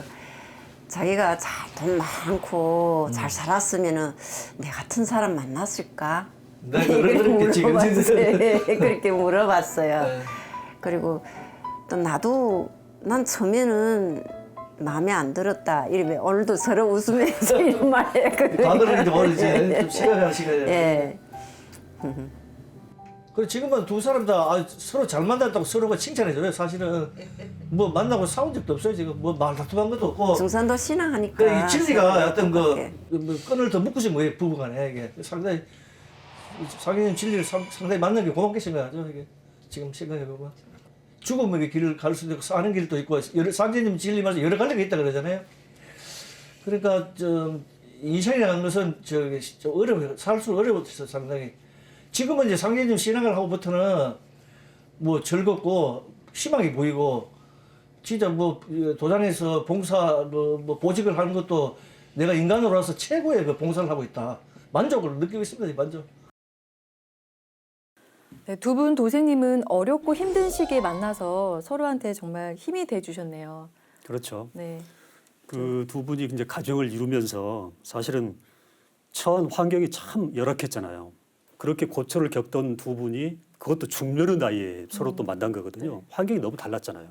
자기가 돈 많고 잘 살았으면은 내 같은 사람 만났을까? 네, 그랬겠지. 물어봤어요. 그렇게 물어봤어요. 네. 그리고 또 나도 난 처음에는 마음에 안 들었다. 이러면 오늘도 서로 웃으면서 이런 말 했거든요. 다들 이제 모르지. 좀 시간이 시간이. 예. 그리고 지금은 두 사람 다 서로 잘 만났다고 서로가 칭찬해줘요. 사실은 뭐 만나고 싸운 적도 없어요. 지금 뭐 말다툼한 것도 없고. 중산도 신앙하니까. 그 이 진리가 어떤 그렇게. 뭐 끈을 더 묶으신 거예요. 부부간에 이게 상당히 상인님 진리를 상당히 만난 게 고맙게 생각하죠. 이게 지금 생각해보면 죽음의 길을 갈 수도 있고 사는 길도 있고 상제님 진리 말씀 여러 가지가 있다 그러잖아요. 그러니까 좀 인생이라는 것은 좀 어려워요. 살수록 어려웠어 상당히. 지금은 이제 상제님 신앙을 하고부터는 뭐 즐겁고 희망이 보이고 진짜 뭐 도장에서 봉사 뭐 보직을 하는 것도 내가 인간으로서 최고의 그 봉사를 하고 있다. 만족을 느끼고 있습니다. 만족. 네, 두 분 도생님은 어렵고 힘든 시기에 만나서 서로한테 정말 힘이 돼 주셨네요. 그렇죠. 네. 그 두 분이 이제 가정을 이루면서 사실은 처한 환경이 참 열악했잖아요. 그렇게 고초를 겪던 두 분이 그것도 중년의 나이에 서로 또 만난 거거든요. 환경이 너무 달랐잖아요.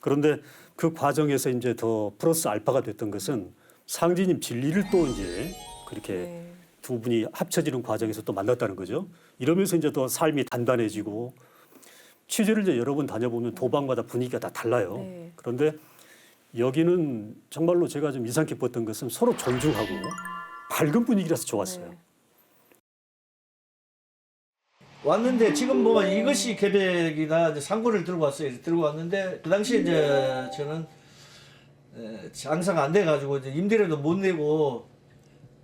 그런데 그 과정에서 이제 더 플러스 알파가 됐던 것은 상진님 진리를 또 이제 그렇게 네. 두 분이 합쳐지는 과정에서 또 만났다는 거죠. 이러면서 이제 더 삶이 단단해지고 취재를 이제 여러 번 다녀보면 도방마다 분위기가 다 달라요. 네. 그런데 여기는 정말로 제가 좀 인상 깊었던 것은 서로 존중하고 밝은 분위기라서 좋았어요. 네. 왔는데 지금 뭐 이것이 계획이나 이제 상고를 들고 왔어요. 들고 왔는데 그 당시에 이제 저는 장사가 안 돼가지고 이제 임대료도 못 내고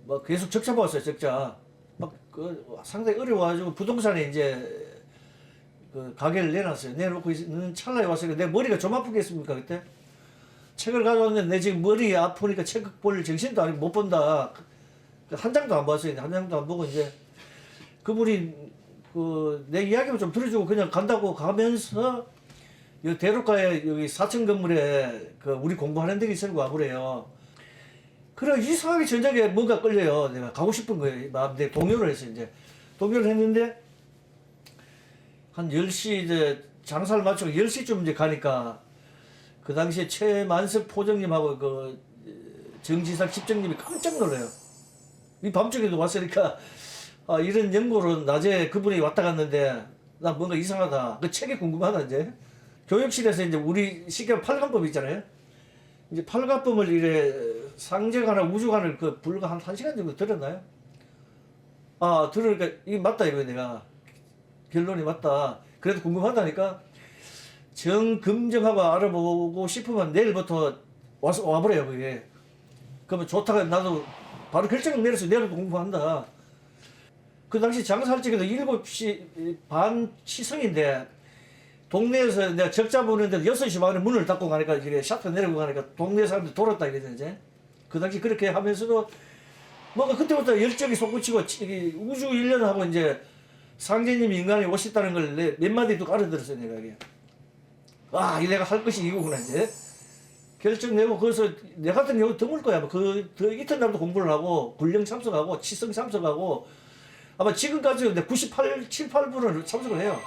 막 계속 적자 봤어요. 적자 막 그 상당히 어려워가지고 부동산에 이제 그 가게를 내놨어요. 내놓고 있는 찰나에 왔어요. 내 머리가 좀 아프겠습니까 그때? 책을 가져왔는데 내 지금 머리 아프니까 책 볼 정신도 아니고 못 본다. 한 장도 안 봤어요. 한 장도 안 보고 이제 그분이 그 내 이야기만 좀 들어주고 그냥 간다고 가면서 이 대로가에 여기 4층 건물에 그 우리 공부하는 데가 있으려고 와보래요. 그래 이상하게 저녁에 뭔가 끌려요. 내가 가고 싶은 거예요. 마음대 동요를 했어요. 이제 동요를 했는데 한 10시 이제 장사를 마치고 10시쯤 이제 가니까 그 당시에 최만석 포정님하고 그 정지상 집정님이 깜짝 놀라요. 이 밤중에도 왔으니까 이런 연고로 낮에 그분이 왔다 갔는데 나 뭔가 이상하다. 그 책이 궁금하다 이제. 교육실에서 이제 우리 시계 팔관법 있잖아요. 이제 팔관법을 이래 상제가나 우주관을 그 불과 한 1시간 정도 들었나요? 들으니까 이게 맞다 이거 내가. 결론이 맞다. 그래도 궁금하다니까 정금정하고 알아보고 싶으면 내일부터 와버려요 그게. 그러면 좋다가 나도 바로 결정을 내려서 내일부터 공부한다. 그 당시 장사할 적에도 7시 반 시성인데 동네에서 내가 적자 보는데 6시 반에 문을 닫고 가니까 이게 샤터 내리고 가니까 동네 사람들 돌았다 이랬잖아요. 이제. 그 당시 그렇게 하면서도 뭔가 그때부터 열정이 솟구치고 우주 1년하고 이제 상제님이 인간이 오셨다는 걸 몇 마디 또 알아들었어요. 내가 이게. 이 내가 할 것이 이거구나 이제. 결정 내고 거기서 내 같은 경우 드물 거야. 그 이튿날도 공부를 하고 군령 참석하고 치성 참석하고 아마 지금까지 98, 7, 8%는 참석을 해요.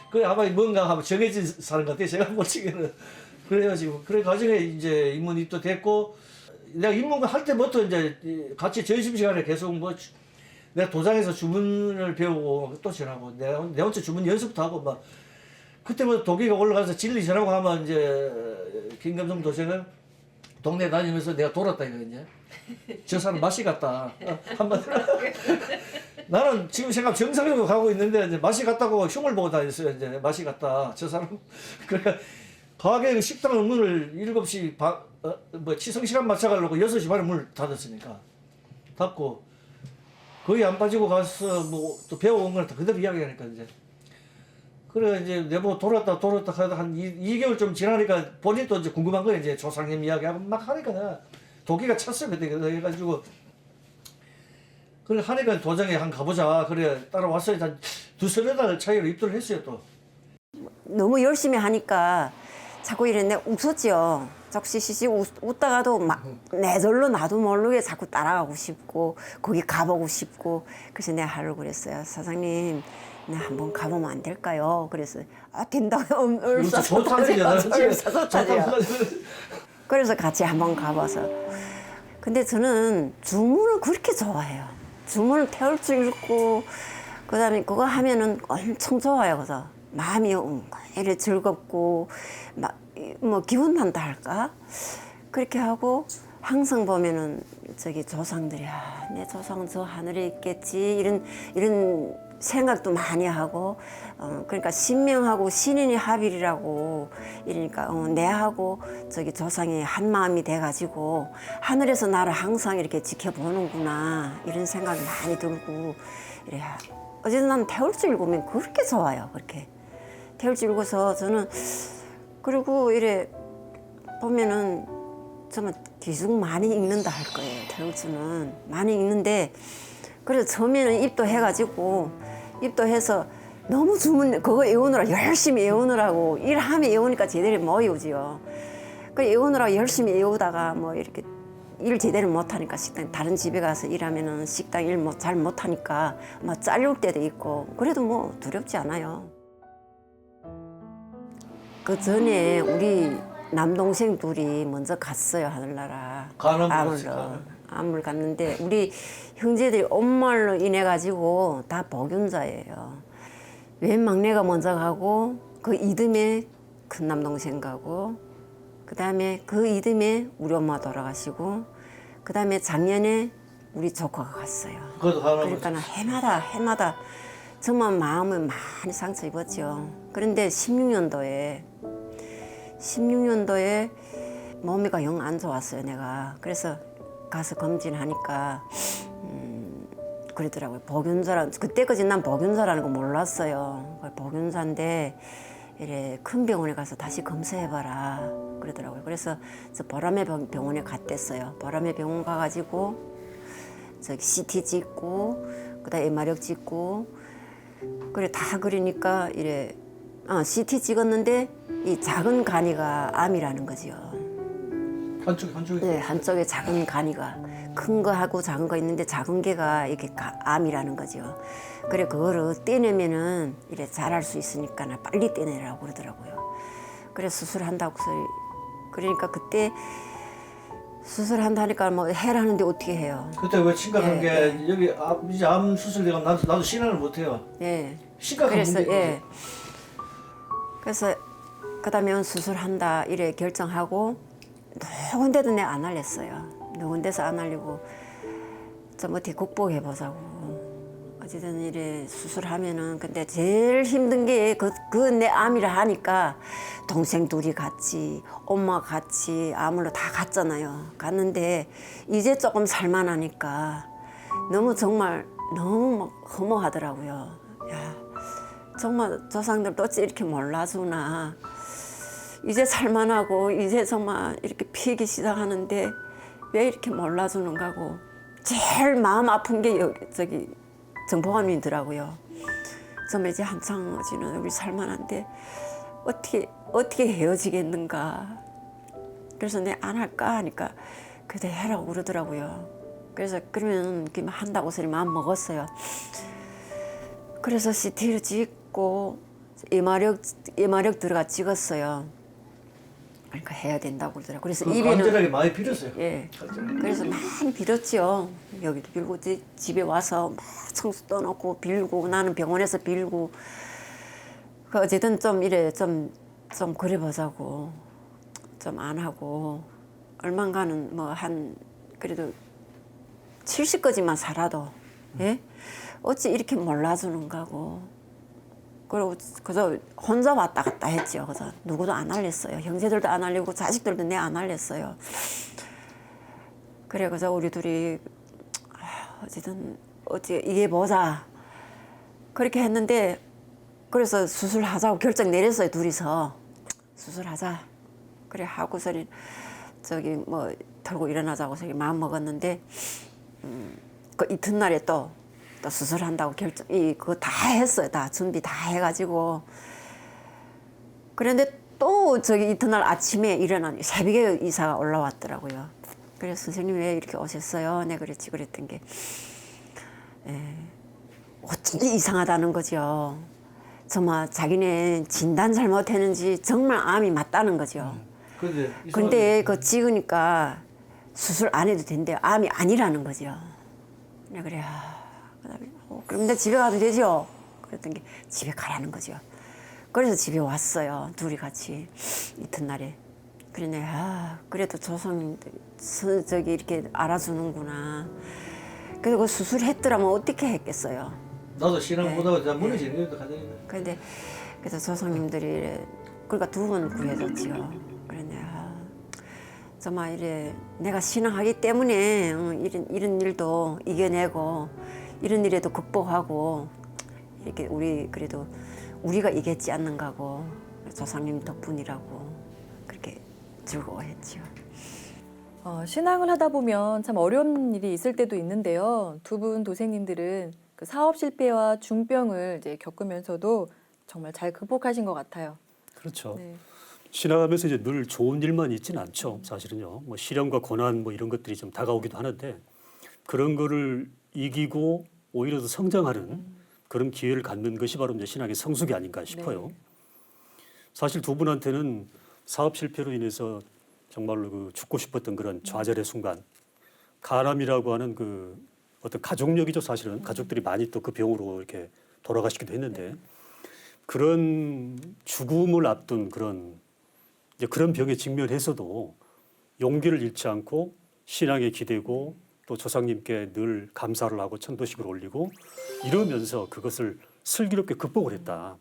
그 아마 뭔가 한번 정해진 사람 같아요. 제가 보기에는. 그래요 지금. 그래 가정에 이제 입문 입도 됐고 내가 입문 할 때부터 이제 같이 점심시간에 계속 뭐 내가 도장에서 주문을 배우고 또 전하고 내가 혼자 주문 연습도 하고 막 그때부터 도기가 올라가서 진리 전하고 하면 이제 김감성 도생은 동네 다니면서 내가 돌았다 이거든요. 저 사람 맛이 같다. 한마디로. 나는 지금 생각 정상적으로 가고 있는데 이제 맛이 같다고 흉을 보고 다녔어요. 이제 맛이 같다. 저 사람. 그러니까 가게 식당 문을 7시 치성 시간 맞춰가려고 6시 반에 문을 닫았으니까 닫고 거의 안 빠지고 가서 뭐 또 배워온 거는 다 그대로 이야기하니까 이제. 그래 이제 내보 돌았다 하다 한 2개월 좀 지나니까 본인도 이제 궁금한 거예요. 이제 조상님 이야기하고 막 하니까 내가 도끼가 찼어요 그때. 그래가지고 그래 하니까 도장에 한 가보자. 그래 따라왔어요. 한 2-3달 차이로 입도를 했어요 또. 너무 열심히 하니까 자꾸 이랬네 웃었죠. 자꾸 시시시 웃다가도 막 내절로 나도 모르게 자꾸 따라가고 싶고 거기 가보고 싶고 그래서 내가 하려고 그랬어요. 사장님 나 한번 가보면 안 될까요? 그래서 아 된다고 좋다잖아. 그래서 같이 한번 가봐서 근데 저는 주문을 그렇게 좋아해요. 주문을 태울 줄 있고 그다음에 그거 하면은 엄청 좋아요. 그래서 마음이 이렇게 즐겁고 막 뭐 기분 난다 할까 그렇게 하고 항상 보면은 저기 조상들이 내 조상 저 하늘에 있겠지 이런 생각도 많이 하고 그러니까 신명하고 신인이 합일이라고 이러니까 내하고 저기 조상이 한 마음이 돼가지고 하늘에서 나를 항상 이렇게 지켜보는구나 이런 생각이 많이 들고 이래 어쨌든 난 태울줄 읽으면 그렇게 좋아요. 그렇게 태울줄 읽어서 저는 그리고 이래 보면은 정말 기숙 많이 읽는다 할 거예요. 태울줄은 많이 읽는데 그래서 처음에는 입도해가지고 입도해서 너무 주문 그거 외우느라 열심히 외우느라고 일하면 외우니까 제대로 못 외우지요. 그 외우느라고 열심히 외우다가 뭐 이렇게 일 제대로 못하니까 식당 다른 집에 가서 일하면은 식당 일 잘 못하니까 막 잘릴 때도 있고 그래도 뭐 두렵지 않아요. 그 전에 우리 남동생 둘이 먼저 갔어요 하늘나라 암을 갔는데 우리 형제들이 엄마로 인해 가지고 다 복윤자예요. 웬 막내가 먼저 가고 그 이듬해 큰 남동생 가고 그다음에 그 이듬해 우리 엄마 돌아가시고 그다음에 작년에 우리 조카가 갔어요. 그러니까 해마다 정말 마음을 많이 상처 입었죠. 그런데 16년도에 몸이가 영 안 좋았어요 내가. 그래서 가서 검진하니까 그러더라고요. 복윤자라 그때까지 난 복윤자라는 거 몰랐어요. 복윤자인데 이래 큰 병원에 가서 다시 검사해봐라 그러더라고요. 그래서 저 보라매 병원에 갔댔어요. 보라매 병원 가가지고 저기 CT 찍고 그다음 MRI 찍고 그래 다 그러니까 이래 CT 찍었는데 이 작은 간이가 암이라는 거지요. 한쪽에? 네, 한쪽에 작은 간이가 큰 거하고 작은 거 있는데 작은 게가 이게 암이라는 거죠. 그래 그거를 떼내면은 이래 잘할 수 있으니까 빨리 떼내라고 그러더라고요. 그래 수술한다고 그러니까 그때 수술한다니까 뭐 해라는데 어떻게 해요? 그때 왜 심각한 게 여기 이제 암 수술되고 나도 신앙을 못 해요. 예. 심각한 그래서 문제. 그래서 그다음에 수술한다 이래 결정하고 누군데도 내가 안 알렸어요. 누군데서 안 알리고 좀 어떻게 극복해 보자고. 어쨌든 이래 수술하면은 근데 제일 힘든 게 그 내 암이라 하니까 동생 둘이 같이 엄마 같이 암으로 다 갔잖아요. 갔는데 이제 조금 살만하니까 너무 정말 너무 막 허무하더라고요. 야 정말 조상들도 어찌 이렇게 몰라주나. 이제 살만하고 이제 정말 이렇게 피기 시작하는데 왜 이렇게 몰라주는가고 제일 마음 아픈 게 저기 정보감이더라고요. 정말 이제 한창 지는 우리 살만한데 어떻게 헤어지겠는가. 그래서 내 안 할까 하니까 그래 해라고 그러더라고요. 그래서 그러면 한다고 소리 마음 먹었어요. 그래서 CT를 찍고 예마력 들어가 찍었어요. 그러니까 해야 된다고 그러더라고요. 그래서 입에는 간절하게 많이 빌었어요. 예. 그래서 많이 빌었죠. 여기도 빌고 집에 와서 막 청수 떠놓고 빌고 나는 병원에서 빌고 그 어쨌든 좀 이래 좀 그래 보자고 좀 안 하고 얼만가는 뭐 한 그래도 70까지만 살아도 예? 어찌 이렇게 몰라주는가고. 그리고 그저 혼자 왔다 갔다 했죠. 그래서 누구도 안 알렸어요. 형제들도 안 알리고 자식들도 내 안 알렸어요. 그래 그래서 우리 둘이 어쨌든 어찌 이게 보자 그렇게 했는데 그래서 수술하자고 결정 내렸어요. 둘이서 수술하자 그래 하고서는 저기 뭐 털고 일어나자고 저기 마음 먹었는데 그 이튿날에 또 수술한다고 결정 그거 다 했어요. 다 준비 다 해가지고 그런데 또 저기 이튿날 아침에 일어나니 새벽에 의사가 올라왔더라고요. 그래서 선생님 왜 이렇게 오셨어요? 네 그랬지. 그랬던 게 어쩐지 이상하다는 거죠. 정말 자기네 진단 잘못했는지 정말 암이 맞다는 거죠. 근데 그 찍으니까 수술 안 해도 된대요. 암이 아니라는 거죠. 그래 그다음에 그럼 내 집에 가도 되죠? 그랬던 게 집에 가라는 거죠. 그래서 집에 왔어요. 둘이 같이 이튿날에. 그러네. 그래도 조상님들 저기 이렇게 알아주는구나. 그래서 그 수술했더라면 어떻게 했겠어요. 나도 신앙 보다가 무너지는 것도 가정이다. 그런데 그래서 조상님들이 그러니까 두 번 구해줬지요. 그러네. 정말 이래 내가 신앙하기 때문에 이런 일도 이겨내고 이런 일에도 극복하고 이렇게 우리 그래도 우리가 이겼지 않는가고 조상님 덕분이라고 그렇게 즐거워했죠. 신앙을 하다 보면 참 어려운 일이 있을 때도 있는데요. 두 분 도생님들은 그 사업 실패와 중병을 이제 겪으면서도 정말 잘 극복하신 것 같아요. 그렇죠. 네. 신앙하면서 이제 늘 좋은 일만 있지는 않죠. 사실은요. 뭐 시련과 고난 뭐 이런 것들이 좀 다가오기도 하는데 그런 거를 이기고 오히려 더 성장하는 그런 기회를 갖는 것이 바로 이제 신앙의 성숙이 아닌가 싶어요. 네. 사실 두 분한테는 사업 실패로 인해서 정말로 그 죽고 싶었던 그런 좌절의 순간, 가람이라고 하는 그 어떤 가족력이죠. 사실은 가족들이 많이 또 그 병으로 이렇게 돌아가시기도 했는데 그런 죽음을 앞둔 그런 이제 그런 병에 직면해서도 용기를 잃지 않고 신앙에 기대고 또 조상님께 늘 감사를 하고 천도식을 올리고 이러면서 그것을 슬기롭게 극복을 했다.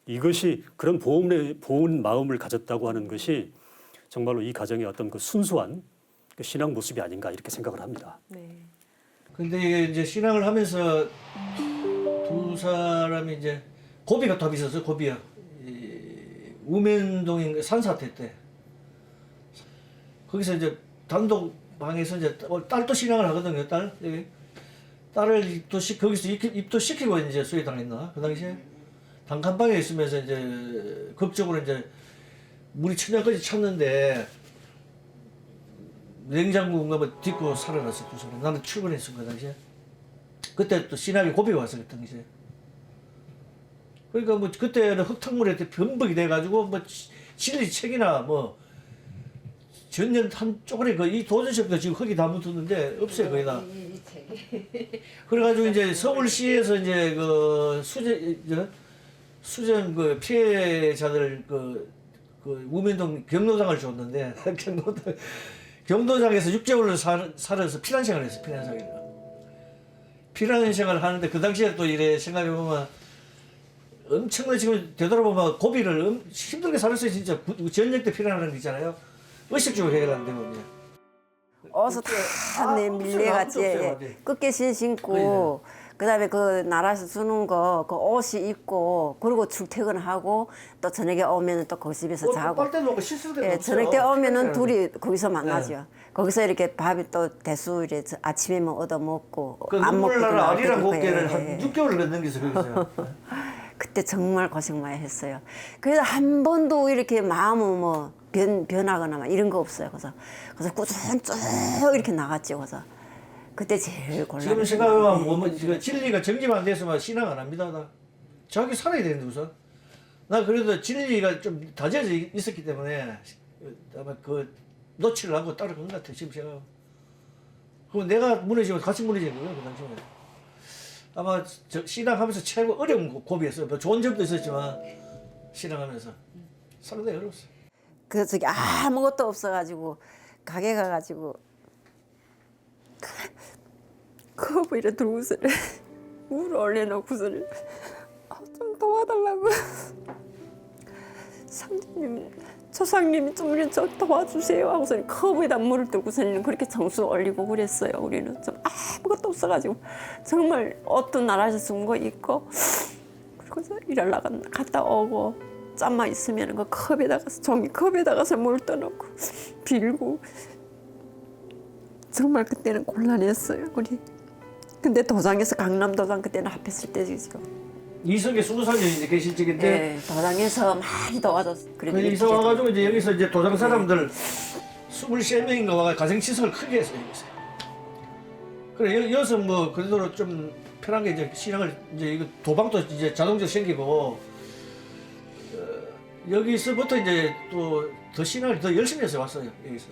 이것이 그런 보온 마음을 가졌다고 하는 것이 정말로 이 가정의 어떤 그 순수한 그 신앙 모습이 아닌가 이렇게 생각을 합니다. 네. 근데 이제 신앙을 하면서 두 사람이 이제 고비가 더 있었어요. 고비야. 우면동인 산사태 때 거기서 이제 단독 방에서 이제 딸도 신앙을 하거든요. 딸을 거기서 입도시키고 이제 수혜당했나 그 당시에 단칸방에 있으면서 이제 극적으로 이제 물이 천장까지 찼는데 냉장고인가 뭐 딛고 살아났어 두 사람. 나는 출근했어 그 당시에. 그때 또 신학의 고비가 왔어 그 당시에. 그러니까 뭐 그때는 흙탕물에 변복이 돼가지고 뭐 진리책이나 뭐 전년 한 쪼그리 이 도전식도 지금 흙이 다 묻었는데 없어요 거의 다. 그래가지고 이제 서울시에서 이제 그 수전 그 피해자들 그 우면동 경로장을 줬는데 경로장에서 6개월을 살아서 피난 생활을 했어. 피난 생활을 하는데 그 당시에 또 이래 생각해 보면 엄청나게 지금 되돌아보면 고비를 힘들게 살았어요. 진짜 전쟁 때 피난하는 거 있잖아요. 의식적으로 해결하는데 뭐냐. 어서 다 밀려갔지. 끝개신 신고 그다음에 그 나라에서 주는 거 그 옷이 입고 그리고 출퇴근하고 또 저녁에 오면은 또 거기 집에서 자고. 빨대 놓고 씻을 데가 없어요. 저녁 때 오면은 둘이 거기서 만나죠. 거기서 이렇게 밥이 또 대수 이래 아침에 뭐 얻어 먹고 그 안 먹고 눈물 나는 아리랑 고 곱게를 한 6개월을 넘겨서 거기서. 그때 정말 고생 많이 했어요. 그래서 한 번도 이렇게 마음은 뭐 변하거나 막 이런 거 없어요. 그래서 꾸준히 쭉 이렇게 나갔죠. 그래서 그때 제일 곤란했어요. 지금 생각해보면 뭐 진리가 정립 안 돼서만 신앙 안 합니다. 나 자기 살아야 되는데 우선. 나 그래도 진리가 좀 다져져 있었기 때문에 아마 그 놓치를 하고 따라간 것 같아. 지금 생각하면. 그럼 내가 무너지면 같이 무너진 거예요. 그 당시에. 아마 신앙하면서 최고 어려운 고비였어요. 뭐 좋은 점도 있었지만 신앙하면서 상당히 어려웠어요. 그 저기 아무것도 없어가지고 가게 가가지고 컵을 들고서 물 올려놓고서 좀 도와달라고 상주님, 조상님이 좀 저 도와주세요 하고서 컵에다 물을 들고서는 그렇게 정수 올리고 그랬어요. 우리는 좀 아무것도 없어가지고 정말 옷도 나라에서 쓴 거 입고 그리고서 일을 갔다 오고 짬만 있으면 그 컵에다가서 종이컵에다가서 물 떠놓고 빌고 정말 그때는 곤란했어요. 우리 근데 도장에서 강남도장 그때는 합했을 때죠. 이성계 20살 이제 계실 적인데 네, 도장에서 많이 도와줬어. 그래도 이사 와가지고 이제 여기서 이제 도장 사람들 23명인가 와가 가정시설을 크게 했어요. 여기서. 그래 여기서 뭐 그래도 좀 편한 게 이제 신앙을 이제 이거 도방도 이제 자동적으로 생기고 여기서부터 이제 또 더 신앙을 더 열심히 해서 왔어요. 여기서.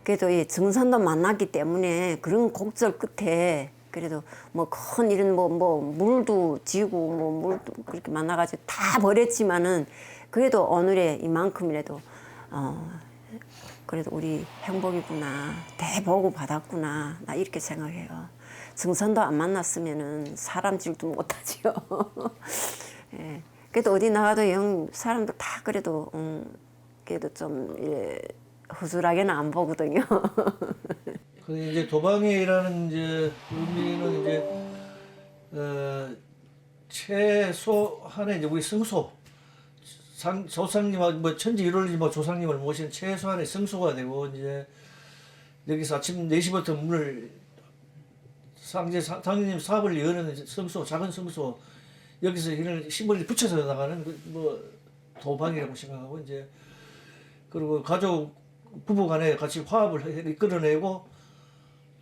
그래도 이 정선도 만났기 때문에 그런 곡절 끝에 그래도 뭐 큰 이런 뭐 물도 지고 뭐 물도 그렇게 만나가지고 다 버렸지만은 그래도 오늘의 이만큼이라도 그래도 우리 행복이구나 대복을 받았구나 나 이렇게 생각해요. 정선도 안 만났으면은 사람 질도 못하지요. 예. 그래도 어디 나가도 사람들 다 그래도 좀 허술하게는 안 보거든요. 근데 이제 도방이라는 이제 의미는 이제 최소한의 이제 우리 성소 조상님하고 뭐 천지 일월지 뭐 조상님을 모신 최소한의 성소가 되고 이제 여기서 아침 4시부터 문을 상님 사업을 여는 성소 작은 성소 여기서 이런 신문을 붙여서 나가는 뭐 도방이라고 생각하고 이제 그리고 가족 부부간에 같이 화합을 이끌어내고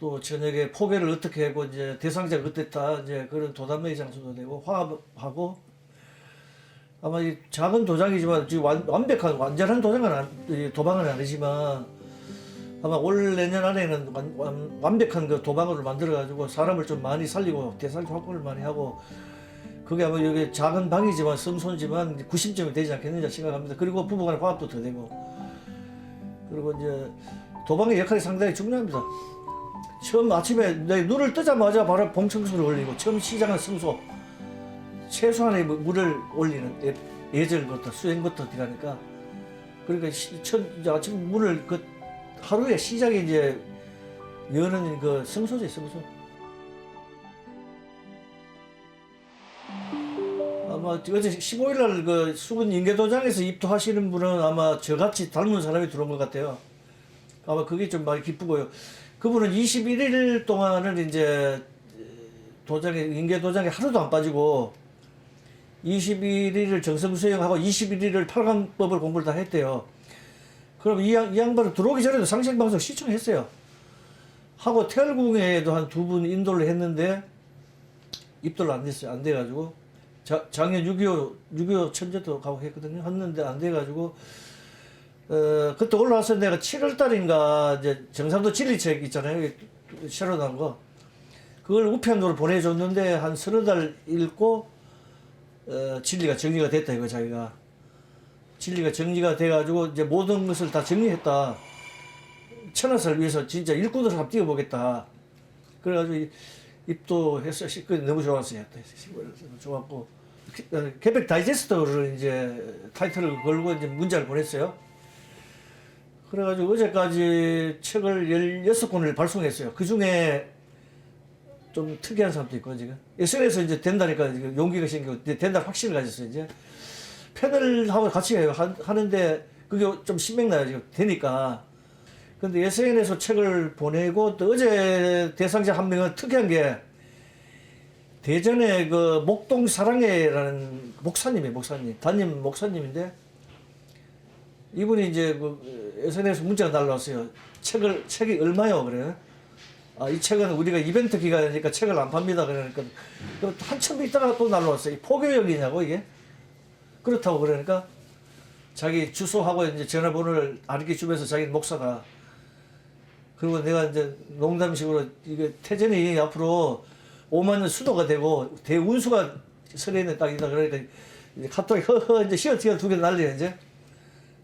또 저녁에 포개를 어떻게 하고 이제 대상자가 어땠다 이제 그런 도담의 장소도 되고 화합하고 아마 이 작은 도장이지만 지금 완벽한 완전한 도방은 아니지만 아마 올 내년 안에는 완벽한 그 도방을 만들어 가지고 사람을 좀 많이 살리고 대상자 확보를 많이 하고 그게 아마 여기 작은 방이지만 성소지만 90점이 되지 않겠느냐 생각합니다. 그리고 부부간의 화합도 더 되고 그리고 이제 도방의 역할이 상당히 중요합니다. 처음 아침에 눈을 뜨자마자 바로 봉청수를 올리고 처음 시작한 성소 최소한의 물을 올리는 예절부터 수행부터 들어가니까 그러니까 이제 아침 문을 그 하루의 시작이 이제 여는 그 성소죠 성소. 아마 어제 15일날 그 수군 인계도장에서 입도하시는 분은 아마 저같이 닮은 사람이 들어온 것 같아요. 아마 그게 좀 많이 기쁘고요. 그분은 21일 동안은 이제 인계도장에 하루도 안 빠지고 21일을 정성수행하고 21일을 8강법을 공부를 다 했대요. 그럼 이 양반은 들어오기 전에도 상생방송 시청했어요. 하고 태열궁에도 한 2분 인도를 했는데 입도를 안 됐어요. 안 돼가지고 작년 6.25 천재도 가고 했거든요. 했는데 안 돼가지고 그때 올라와서 내가 7월달인가 이제 정상도 진리책 있잖아요. 새로 나온 거. 그걸 우편으로 보내줬는데 한 서너 달 읽고 진리가 정리가 됐다 이거 자기가. 진리가 정리가 돼가지고 이제 모든 것을 다 정리했다. 천하사를 위해서 진짜 일꾼으로 한번 뛰어보겠다. 그래가지고 입도해서 너무 좋았어요. 좋았고 개백 다이제스트를 이제 타이틀을 걸고 이제 문자를 보냈어요. 그래가지고 어제까지 책을 16권을 발송했어요. 그 중에 좀 특이한 사람도 있고 지금 SNS 이제 된다니까 지금 용기가 생기고 된다 확신을 가졌어요. 이제 패널하고 같이 하는데 그게 좀 신명나요 지금 되니까. 근데 SNS에서 책을 보내고 또 어제 대상자 한 명은 특이한 게 대전에 그 목동 사랑회라는 목사님 담임 목사님인데 이분이 이제 그 SNS 문자가 날라왔어요. 책이 얼마요? 그래요. 아, 이 책은 우리가 이벤트 기간이니까 책을 안 팝니다. 그러니까 한참 있다가 또 날라왔어요. 포교역이냐고 이게? 그렇다고 그러니까 자기 주소하고 이제 전화번호를 알게 주면서 자기는 목사다. 그리고 내가 이제 농담식으로 이게 태전이 앞으로 5만 년 수도가 되고 대운수가 설에 있는 땅이다. 그러니까 이제 카톡이 허허 이제 시어티가 2개 날리네 이제.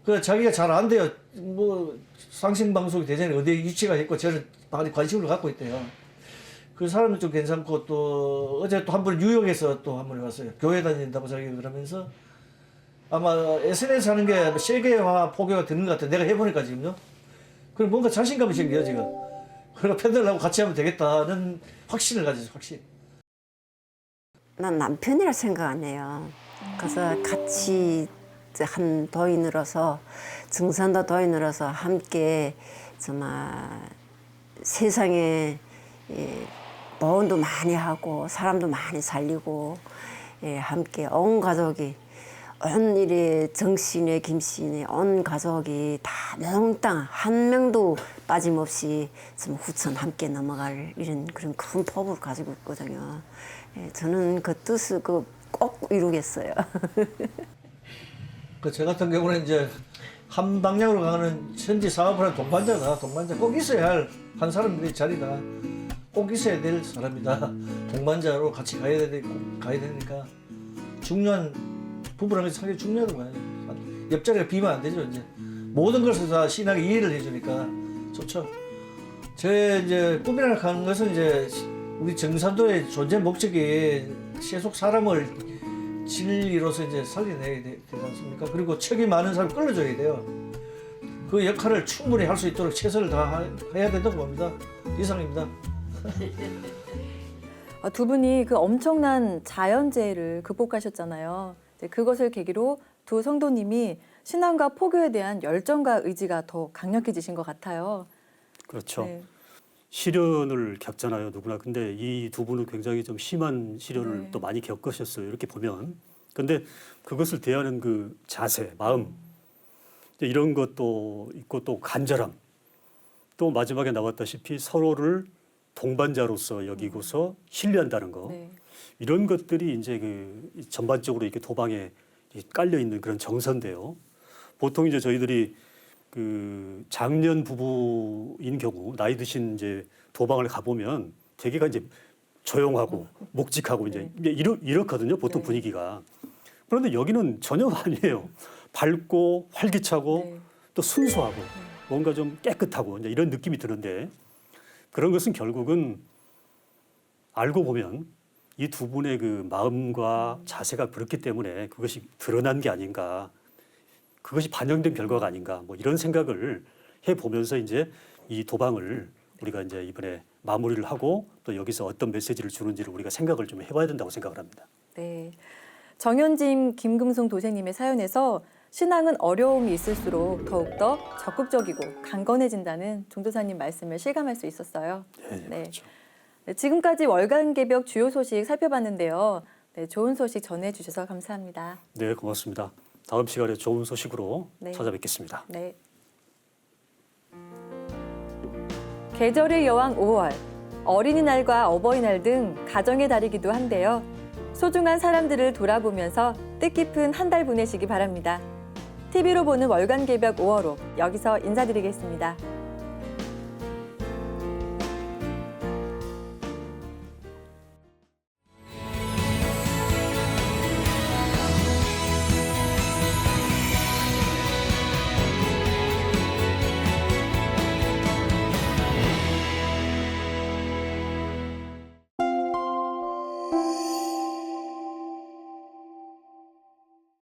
그 자기가 잘 안 돼요. 뭐 상생방송이 대전에 어디에 위치가 있고 저는 많이 관심을 갖고 있대요. 그 사람은 좀 괜찮고 또 어제 또 한 번 뉴욕에서 또 한 번 왔어요. 교회 다닌다고 자기가 그러면서 아마 SNS 하는 게 세계화 포교가 되는 것 같아. 내가 해보니까 지금요. 그럼 뭔가 자신감이 생겨요 지금. 그러니까 팬들하고 같이 하면 되겠다는 확신을 가지죠 확신. 난 남편이라 생각 안 해요. 그래서 같이 한 도인으로서 증산도 도인으로서 함께 정말 세상에 보온도 많이 하고 사람도 많이 살리고 함께 온 가족이 온 일에 정신에 김씨네 온 가족이 다 몽땅 한 명도 빠짐없이 좀 후천 함께 넘어갈 이런 그런 큰 포부를 가지고 있거든요. 저는 그 뜻을 꼭 이루겠어요. 그 저 같은 경우는 이제 한 방향으로 가는 현지 사업을 하는 동반자다. 동반자 꼭 있어야 할 한 사람들의 자리다. 꼭 있어야 될 사람이다. 동반자로 같이 가야 되니까 중요한 부부라는 게 상당히 중요하다고 봐요. 옆자리가 비면 안 되죠. 이제 모든 것을 다 신앙이 이해를 해주니까 좋죠. 제 이제 꿈이라는 하는 것은 이제 우리 정산도의 존재 목적이 세속 사람을 진리로서 이제 살려내야 되지 않습니까? 그리고 책이 많은 사람 끌어줘야 돼요. 그 역할을 충분히 할 수 있도록 최선을 다해야 된다고 봅니다. 이상입니다. 두 분이 그 엄청난 자연재해를 극복하셨잖아요. 그것을 계기로 두 성도님이 신앙과 포교에 대한 열정과 의지가 더 강력해지신 것 같아요. 그렇죠. 네. 시련을 겪잖아요, 누구나. 근데 이 두 분은 굉장히 좀 심한 시련을 네. 또 많이 겪으셨어요. 이렇게 보면. 근데 그것을 대하는 그 자세, 마음, 이런 것도 있고 또 간절함, 또 마지막에 나왔다시피 서로를 동반자로서 여기고서 신뢰한다는 거. 네. 이런 것들이 이제 그 전반적으로 이렇게 도방에 깔려 있는 그런 정서인데요. 보통 이제 저희들이 그 장년 부부인 경우 나이 드신 이제 도방을 가보면 대개가 이제 조용하고 묵직하고 이제 이렇거든요. 보통 네. 분위기가. 그런데 여기는 전혀 아니에요. 밝고 활기차고 네. 또 순수하고 뭔가 좀 깨끗하고 이제 이런 느낌이 드는데 그런 것은 결국은 알고 보면 이 두 분의 그 마음과 자세가 그렇기 때문에 그것이 드러난 게 아닌가. 그것이 반영된 결과가 아닌가. 뭐 이런 생각을 해보면서 이제 이 도방을 우리가 이제 이번에 마무리를 하고 또 여기서 어떤 메시지를 주는지를 우리가 생각을 좀 해봐야 된다고 생각을 합니다. 네. 정현진, 김금송 도생님의 사연에서 신앙은 어려움이 있을수록 더욱더 적극적이고 강건해진다는 종도사님 말씀을 실감할 수 있었어요. 네, 그렇죠. 네, 지금까지 월간 개벽 주요 소식 살펴봤는데요. 네, 좋은 소식 전해주셔서 감사합니다. 네, 고맙습니다. 다음 시간에 좋은 소식으로 네. 찾아뵙겠습니다. 네. 계절의 여왕 5월, 어린이날과 어버이날 등 가정의 달이기도 한데요. 소중한 사람들을 돌아보면서 뜻깊은 한 달 보내시기 바랍니다. TV로 보는 월간 개벽 5월호 여기서 인사드리겠습니다.